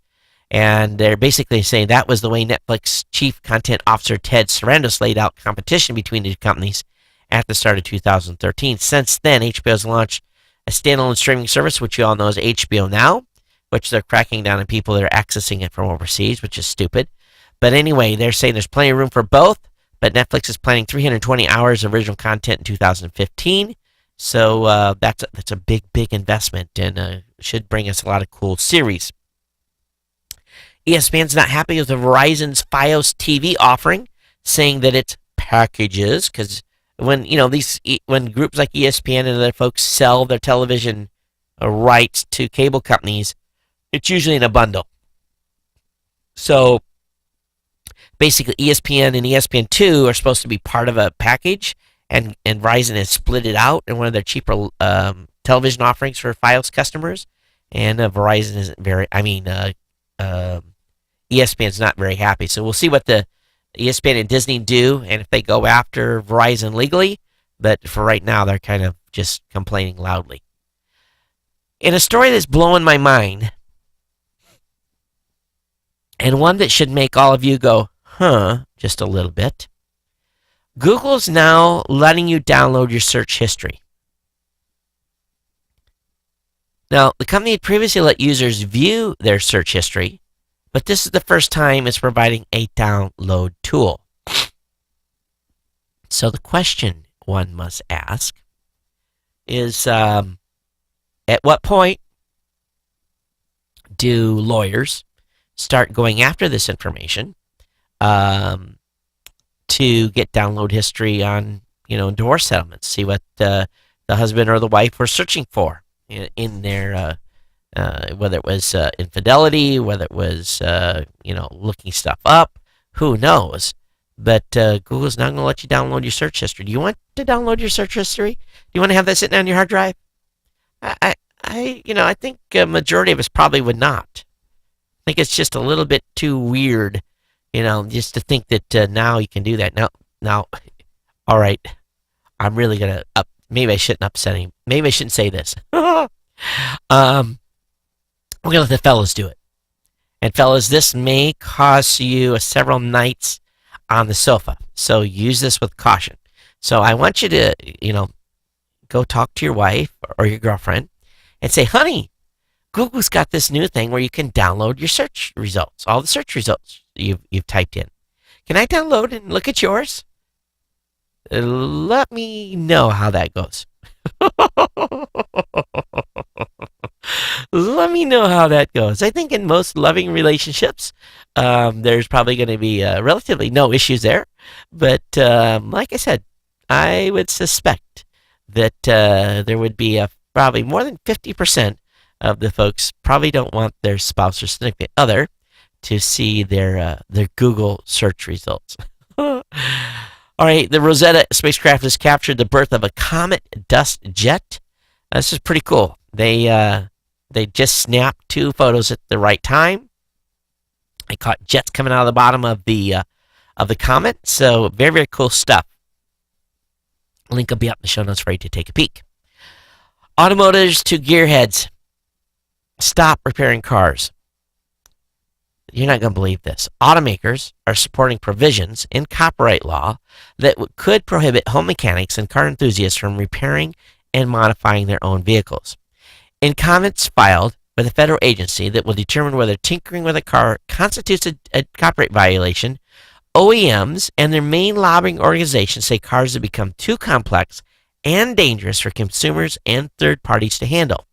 And they're basically saying that was the way Netflix Chief Content Officer Ted Sarandos laid out competition between the two companies at the start of 2013. Since then, HBO has launched a standalone streaming service, which you all know is HBO Now, which they're cracking down on people that are accessing it from overseas, which is stupid. But anyway, they're saying there's plenty of room for both, but Netflix is planning 320 hours of original content in 2015. So that's a big, big investment, and should bring us a lot of cool series. ESPN's not happy with the Verizon's Fios TV offering, saying that it's packages, because when groups like ESPN and other folks sell their television rights to cable companies, it's usually in a bundle. So basically, ESPN and ESPN2 are supposed to be part of a package, and Verizon has split it out in one of their cheaper television offerings for Fios customers. And Verizon isn't ESPN's not very happy. So we'll see what the ESPN and Disney do, and if they go after Verizon legally. But for right now, they're kind of just complaining loudly. In a story that's blowing my mind, and one that should make all of you go, huh, just a little bit, Google's now letting you download your search history. Now, the company had previously let users view their search history, but this is the first time it's providing a download tool. So the question one must ask is, at what point do lawyers start going after this information to get download history on, divorce settlements, see what the husband or the wife were searching for in their, whether it was infidelity, whether it was, looking stuff up, who knows? But Google's not going to let you download your search history. Do you want to download your search history? Do you want to have that sitting on your hard drive? I think a majority of us probably would not. I think it's just a little bit too weird, just to think that now you can do that. Now, all right, I'm really gonna maybe I shouldn't upset him. Maybe I shouldn't say this. We're gonna let the fellas do it. And fellas, this may cost you several nights on the sofa, so use this with caution. So I want you to, go talk to your wife or your girlfriend and say, honey, Google's got this new thing where you can download your search results, all the search results you've typed in. Can I download and look at yours? Let me know how that goes. Let me know how that goes. I think in most loving relationships, there's probably going to be relatively no issues there. But like I said, I would suspect that there would be probably more than 50% of the folks probably don't want their spouse or significant other to see their Google search results. All right, the Rosetta spacecraft has captured the birth of a comet dust jet. This is pretty cool. They just snapped 2 photos at the right time. They caught jets coming out of the bottom of the comet. So very, very cool stuff. Link will be up in the show notes for you to take a peek. Automotives to gearheads. stop repairing cars. You're not going to believe this. Automakers are supporting provisions in copyright law that could prohibit home mechanics and car enthusiasts from repairing and modifying their own vehicles. In comments filed by the federal agency that will determine whether tinkering with a car constitutes a copyright violation, OEMs and their main lobbying organizations say cars have become too complex and dangerous for consumers and third parties to handle.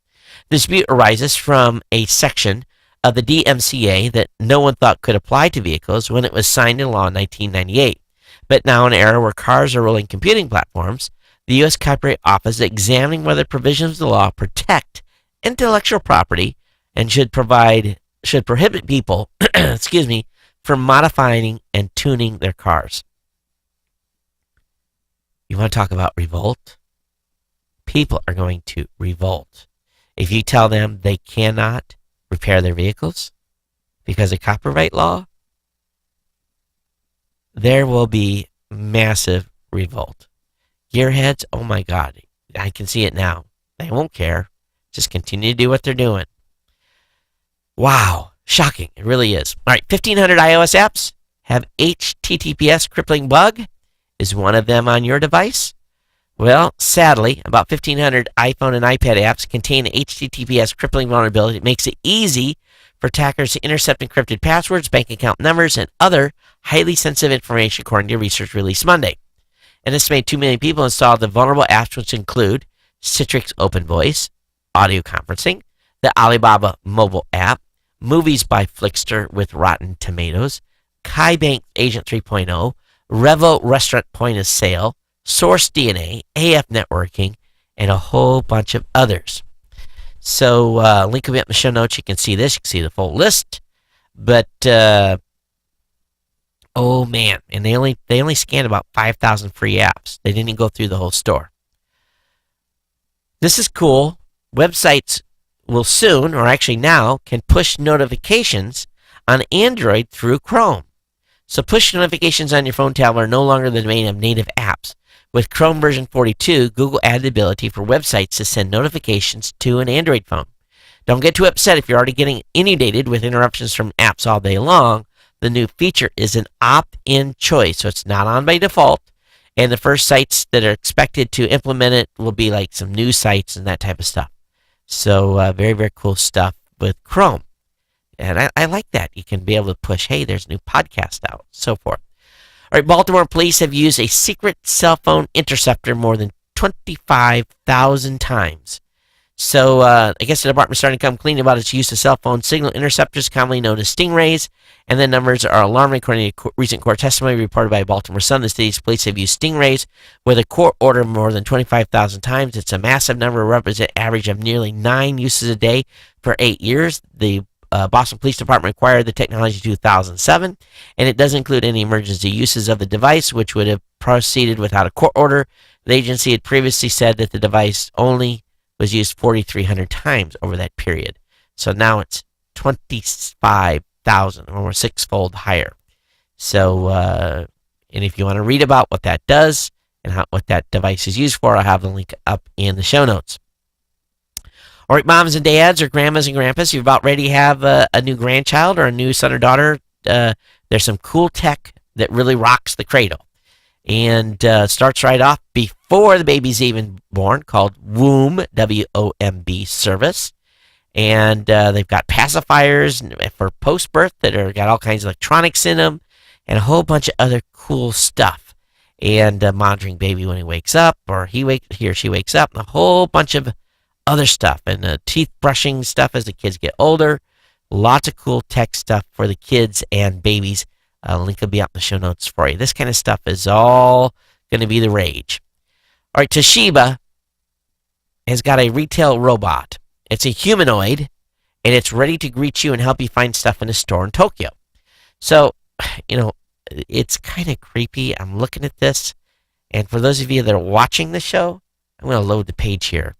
The dispute arises from a section of the DMCA that no one thought could apply to vehicles when it was signed into law in 1998. But now, in an era where cars are rolling computing platforms, the U.S. Copyright Office is examining whether provisions of the law protect intellectual property and should prohibit people, from modifying and tuning their cars. You want to talk about revolt? People are going to revolt if you tell them they cannot repair their vehicles because of copyright law. There will be massive revolt. Gearheads, oh my God, I can see it now. They won't care. Just continue to do what they're doing. Wow, shocking. It really is. All right, 1,500 iOS apps have HTTPS crippling bug. Is one of them on your device? Well, sadly, about 1,500 iPhone and iPad apps contain an HTTPS crippling vulnerability. It makes it easy for attackers to intercept encrypted passwords, bank account numbers, and other highly sensitive information, according to research released Monday. An estimated 2 million people installed the vulnerable apps, which include Citrix Open Voice, audio conferencing, the Alibaba mobile app, Movies by Flickster with Rotten Tomatoes, KaiBank Agent 3.0, Revo Restaurant Point of Sale, Source DNA, AF Networking, and a whole bunch of others. So, link will be up in the show notes. You can see this. You can see the full list. But, oh man, and they only scanned about 5,000 free apps. They didn't go through the whole store. This is cool. Websites will soon, or actually now, can push notifications on Android through Chrome. So push notifications on your phone tablet are no longer the domain of native apps. With Chrome version 42, Google added the ability for websites to send notifications to an Android phone. Don't get too upset if you're already getting inundated with interruptions from apps all day long. The new feature is an opt-in choice, so it's not on by default. And the first sites that are expected to implement it will be like some news sites and that type of stuff. So very, very cool stuff with Chrome. And I like that. You can be able to push, hey, there's a new podcast out, so forth. All right, Baltimore police have used a secret cell phone interceptor more than 25,000 times. So I guess the department's starting to come clean about its use of cell phone signal interceptors, commonly known as stingrays, and the numbers are alarming. According to recent court testimony reported by Baltimore Sun, the city's police have used stingrays with a court order more than 25,000 times. It's a massive number, represent average of nearly 9 uses a day for 8 years. The Boston Police Department acquired the technology in 2007, and it doesn't include any emergency uses of the device, which would have proceeded without a court order. The agency had previously said that the device only was used 4,300 times over that period. So now it's 25,000, or sixfold higher. So, and if you want to read about what that does and what that device is used for, I'll have the link up in the show notes. All right, moms and dads or grandmas and grandpas, you're about ready to have a new grandchild or a new son or daughter. There's some cool tech that really rocks the cradle. And starts right off before the baby's even born, called WOMB, W-O-M-B service. And they've got pacifiers for post-birth that are got all kinds of electronics in them and a whole bunch of other cool stuff. And monitoring baby when he wakes up, or he or she wakes up, and a whole bunch of other stuff, and teeth brushing stuff as the kids get older. Lots of cool tech stuff for the kids and babies. Link will be up in the show notes for you. This kind of stuff is all going to be the rage. All right, Toshiba has got a retail robot. It's a humanoid, and it's ready to greet you and help you find stuff in a store in Tokyo. So, it's kind of creepy. I'm looking at this, and for those of you that are watching the show, I'm going to load the page here.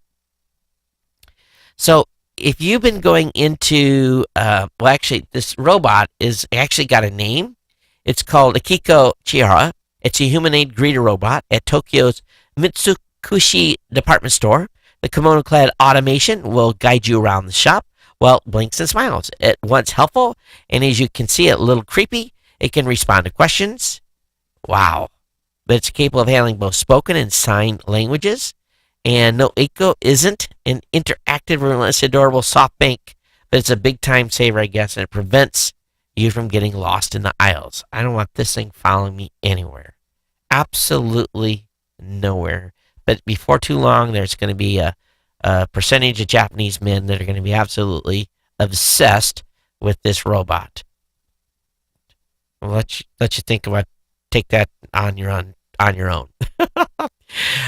So, if you've been going into, this robot is actually got a name. It's called Akiko Chihara. It's a humanoid greeter robot at Tokyo's Mitsukushi department store. The kimono-clad automation will guide you around the shop, Well, blinks and smiles. At once helpful, and as you can see, a little creepy. It can respond to questions. Wow. But it's capable of handling both spoken and signed languages. And no, Echo isn't an interactive, relentless, adorable soft bank, but it's a big time saver, I guess, and it prevents you from getting lost in the aisles. I don't want this thing following me anywhere. Absolutely nowhere. But before too long, there's going to be a percentage of Japanese men that are going to be absolutely obsessed with this robot. I'll let you think about, take that on your own.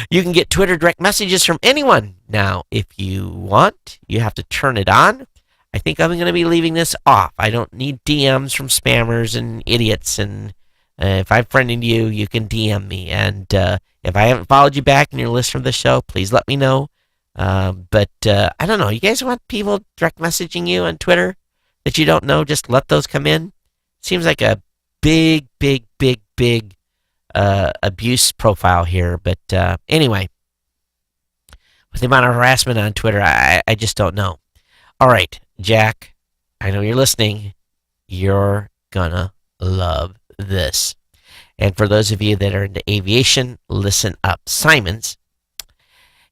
You can get Twitter direct messages from anyone. Now, if you want, you have to turn it on. I think I'm going to be leaving this off. I don't need DMs from spammers and idiots. And if I'm friending you, you can DM me. And if I haven't followed you back in your list from the show, please let me know. But I don't know. You guys want people direct messaging you on Twitter that you don't know? Just let those come in. Seems like a big abuse profile here. But anyway, with the amount of harassment on Twitter, I just don't know. All right, Jack, I know you're listening. You're gonna love this. And for those of you that are into aviation, listen up. Siemens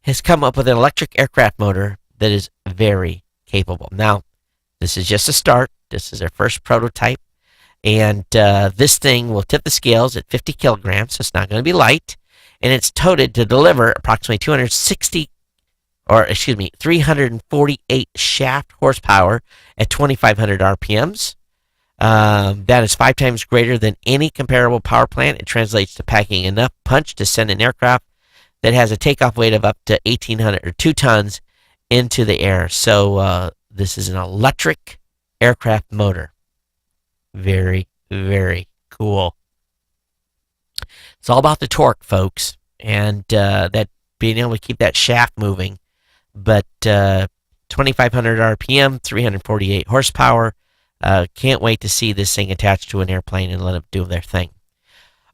has come up with an electric aircraft motor that is very capable. Now, this is just a start. This is their first prototype. And this thing will tip the scales at 50 kilograms, so it's not going to be light. And it's toted to deliver approximately 348 shaft horsepower at 2,500 RPMs. That is 5 times greater than any comparable power plant. It translates to packing enough punch to send an aircraft that has a takeoff weight of up to 1,800 or 2 tons into the air. So this is an electric aircraft motor. Very, very cool. It's all about the torque, folks, and that being able to keep that shaft moving. But 2,500 RPM, 348 horsepower. Can't wait to see this thing attached to an airplane and let it do their thing.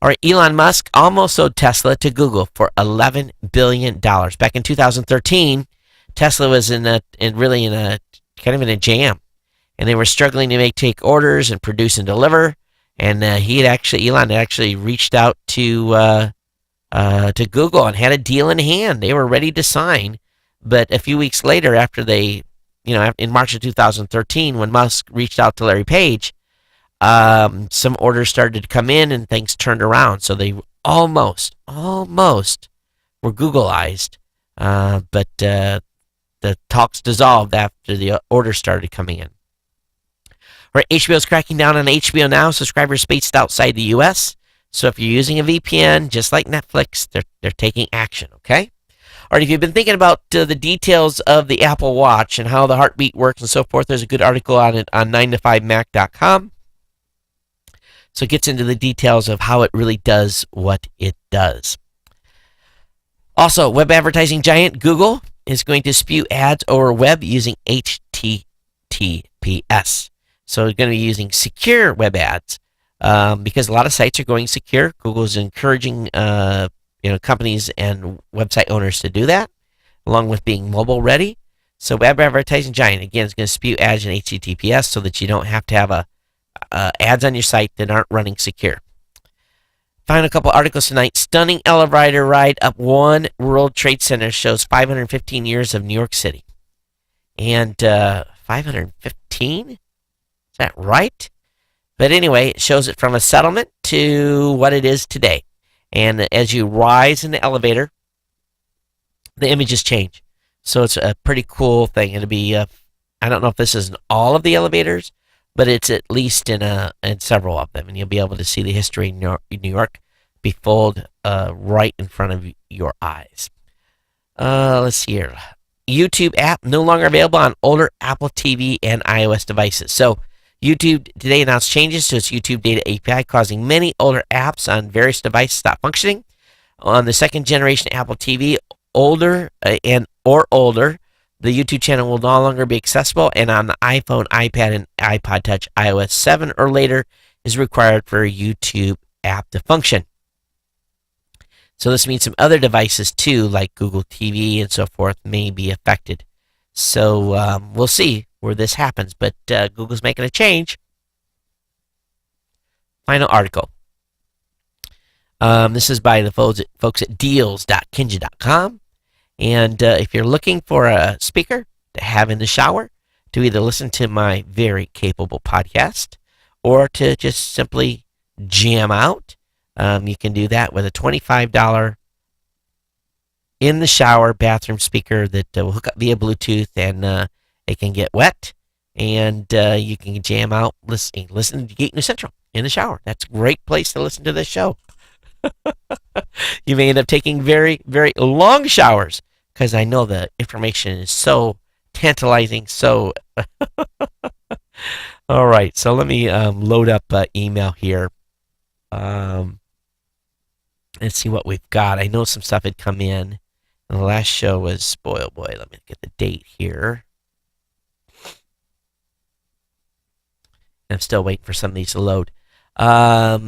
All right, Elon Musk almost sold Tesla to Google for $11 billion. Back in 2013, Tesla was in a jam. And they were struggling to take orders and produce and deliver. And Elon had actually reached out to Google and had a deal in hand. They were ready to sign. But a few weeks later, after they, in March of 2013, when Musk reached out to Larry Page, some orders started to come in and things turned around. So they almost were Googleized. But the talks dissolved after the orders started coming in. Right, HBO's cracking down on HBO Now subscribers based outside the U.S. So if you're using a VPN, just like Netflix, they're taking action, okay? All right, if you've been thinking about the details of the Apple Watch and how the heartbeat works and so forth, there's a good article on it on 9to5mac.com. So it gets into the details of how it really does what it does. Also, web advertising giant Google is going to spew ads over web using HTTPS. So we're going to be using secure web ads because a lot of sites are going secure. Google's encouraging companies and website owners to do that, along with being mobile ready. So web advertising giant, again, is going to spew ads in HTTPS so that you don't have to have ads on your site that aren't running secure. Found a couple articles tonight. Stunning elevator ride up One World Trade Center shows 515 years of New York City. And 515? Is that right? But anyway, it shows it from a settlement to what it is today. And as you rise in the elevator, the images change. So it's a pretty cool thing. It'll be, I don't know if this is in all of the elevators, but it's at least in several of them. And you'll be able to see the history in New York befold right in front of your eyes. Let's see here. YouTube app no longer available on older Apple TV and iOS devices. So YouTube today announced changes to its YouTube Data API, causing many older apps on various devices to stop functioning. On the second generation Apple TV, older, the YouTube channel will no longer be accessible, and on the iPhone, iPad, and iPod Touch, iOS 7 or later is required for a YouTube app to function. So this means some other devices too, like Google TV and so forth, may be affected. So we'll see where this happens, but Google's making a change. Final article. This is by the folks at deals.kinja.com. And if you're looking for a speaker to have in the shower, to either listen to my very capable podcast or to just simply jam out, you can do that with a $25 in the shower bathroom speaker that will hook up via Bluetooth, and it can get wet, and you can jam out listen to Geek News Central in the shower. That's a great place to listen to this show. You may end up taking very, very long showers because I know the information is so tantalizing. So, all right. So let me load up email here. Let's see what we've got. I know some stuff had come in. And the last show was, boy, oh boy, let me get the date here. I'm still waiting for some of these to load. Let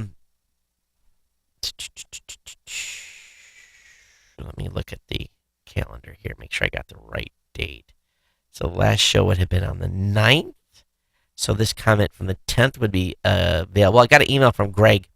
me look at the calendar here, make sure I got the right date. So the last show would have been on the 9th. So this comment from the 10th would be available. I got an email from Greg.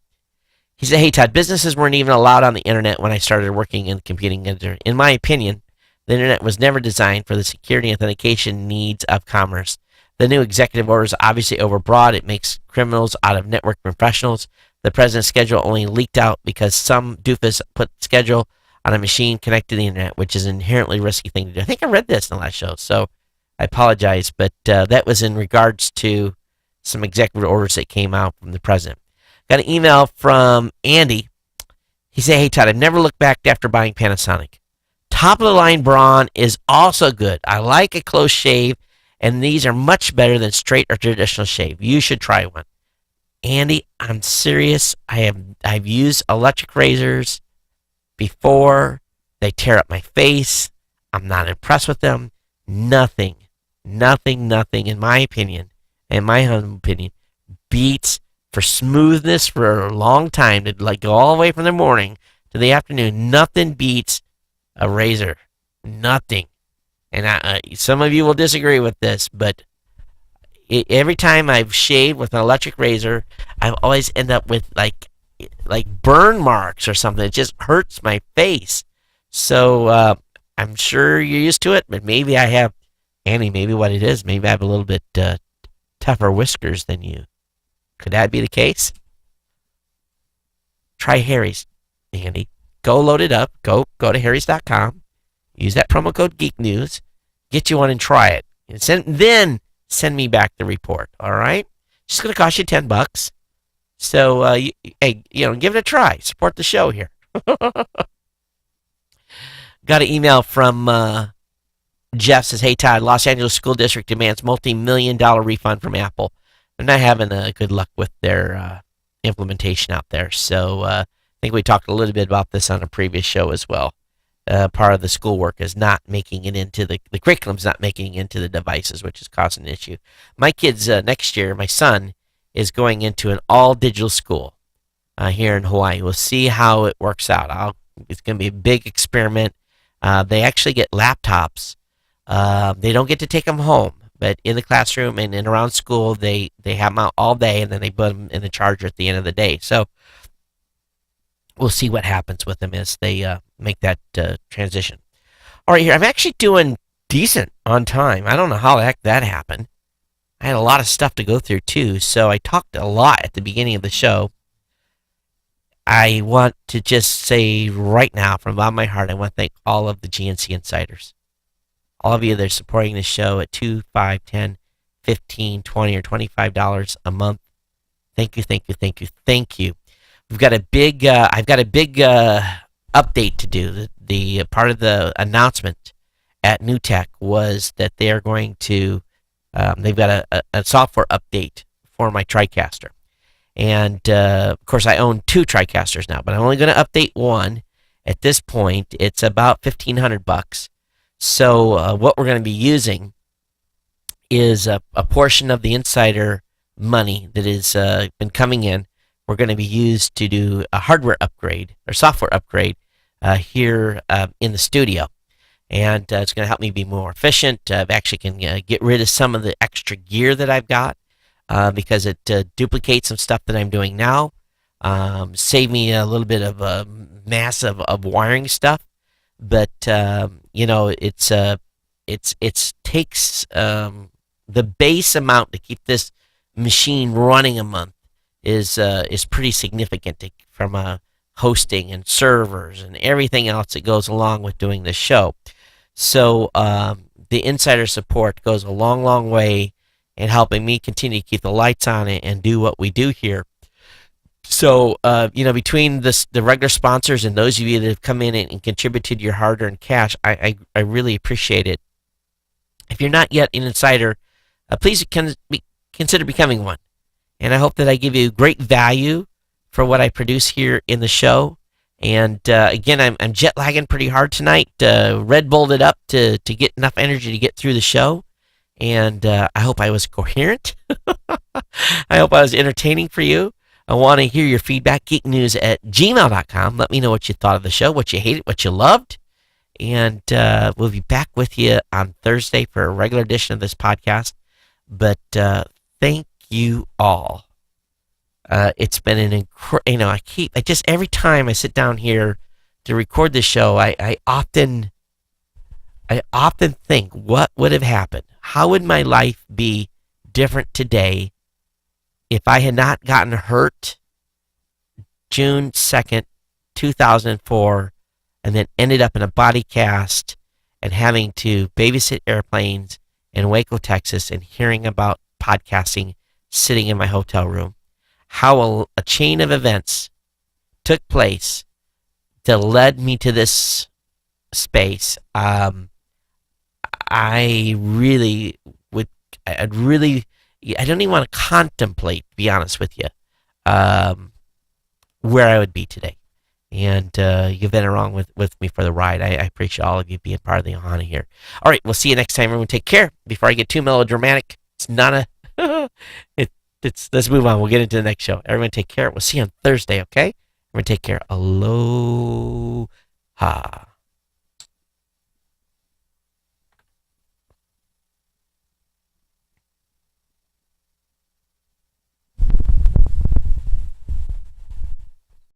He said, "Hey, Todd, businesses weren't even allowed on the internet when I started working in the computing industry. In my opinion, the internet was never designed for the security and authentication needs of commerce. The new executive order is obviously overbroad. It makes criminals out of network professionals. The president's schedule only leaked out because some doofus put schedule on a machine connected to the internet, which is an inherently risky thing to do." I think I read this in the last show, so I apologize, but that was in regards to some executive orders that came out from the president. Got an email from Andy. He said, "Hey, Todd, I've never looked back after buying Panasonic. Top of the line Braun is also good. I like a close shave, and these are much better than straight or traditional shave. You should try one." Andy, I'm serious. I've used electric razors before. They tear up my face. I'm not impressed with them. Nothing, in my opinion, beats for smoothness for a long time, to like go all the way from the morning to the afternoon. Nothing beats a razor. Nothing. And some of you will disagree with this, but every time I've shaved with an electric razor, I always end up with like burn marks or something. It just hurts my face. So I'm sure you're used to it, but maybe I have, Annie, maybe what it is, maybe I have a little bit tougher whiskers than you. Could that be the case? Try Harry's, Andy. Go load it up. Go to harrys.com. Use that promo code Geek News. Get you one and try it. And then send me back the report. All right? It's just going to cost you $10. So, hey, give it a try. Support the show here. Got an email from Jeff. Says, "Hey, Todd, Los Angeles School District demands multi-million-dollar refund from Apple. They're not having good luck with their implementation out there." So I think we talked a little bit about this on a previous show as well. Part of the schoolwork is not making it into the curriculum's not making it into the devices, which is causing an issue. My kids next year, my son is going into an all-digital school here in Hawaii. We'll see how it works out. It's going to be a big experiment. They actually get laptops. They don't get to take them home, but in the classroom and around school, they have them out all day, and then they put them in the charger at the end of the day. So we'll see what happens with them as they make that transition. All right, here, I'm actually doing decent on time. I don't know how the heck that happened. I had a lot of stuff to go through, too, so I talked a lot at the beginning of the show. I want to just say right now, from the bottom of my heart, I want to thank all of the GNC insiders. All of you that are supporting the show at $2, $5, $10, $15, $20, or $25 a month. Thank you. We've got a big, I've got a big update to do. The part of the announcement at New Tech was that they are going to, they've got a software update for my TriCaster. And, of course, I own 2 TriCasters now, but I'm only going to update one. At this point, it's about $1,500. So what we're going to be using is a portion of the insider money that has been coming in. We're going to be used to do a hardware upgrade or software upgrade here in the studio. and it's going to help me be more efficient. I actually can get rid of some of the extra gear that I've got because it duplicates some stuff that I'm doing now. Save me a little bit of mass of wiring stuff, but it's takes the base amount to keep this machine running a month is pretty significant from hosting and servers and everything else that goes along with doing this show. So the insider support goes a long, long way in helping me continue to keep the lights on and do what we do here. So, between the regular sponsors and those of you that have come in and contributed your hard-earned cash, I really appreciate it. If you're not yet an insider, please consider becoming one. And I hope that I give you great value for what I produce here in the show. And again, I'm jet lagging pretty hard tonight. Red Bulled it up to get enough energy to get through the show. And I hope I was coherent. I hope I was entertaining for you. I want to hear your feedback, geeknews@gmail.com. Let me know what you thought of the show, what you hated, what you loved. And we'll be back with you on Thursday for a regular edition of this podcast. But thank you all. It's been an incredible, every time I sit down here to record this show, I often think, what would have happened? How would my life be different today if I had not gotten hurt June 2nd, 2004, and then ended up in a body cast and having to babysit airplanes in Waco, Texas, and hearing about podcasting sitting in my hotel room? How a chain of events took place that led me to this space. I don't even want to contemplate, to be honest with you, where I would be today. And you've been along with me for the ride. I appreciate all of you being part of the honor here. All right, we'll see you next time. Everyone take care. Before I get too melodramatic, it's not a... let's move on. We'll get into the next show. Everyone take care. We'll see you on Thursday, okay? Everyone take care. Aloha.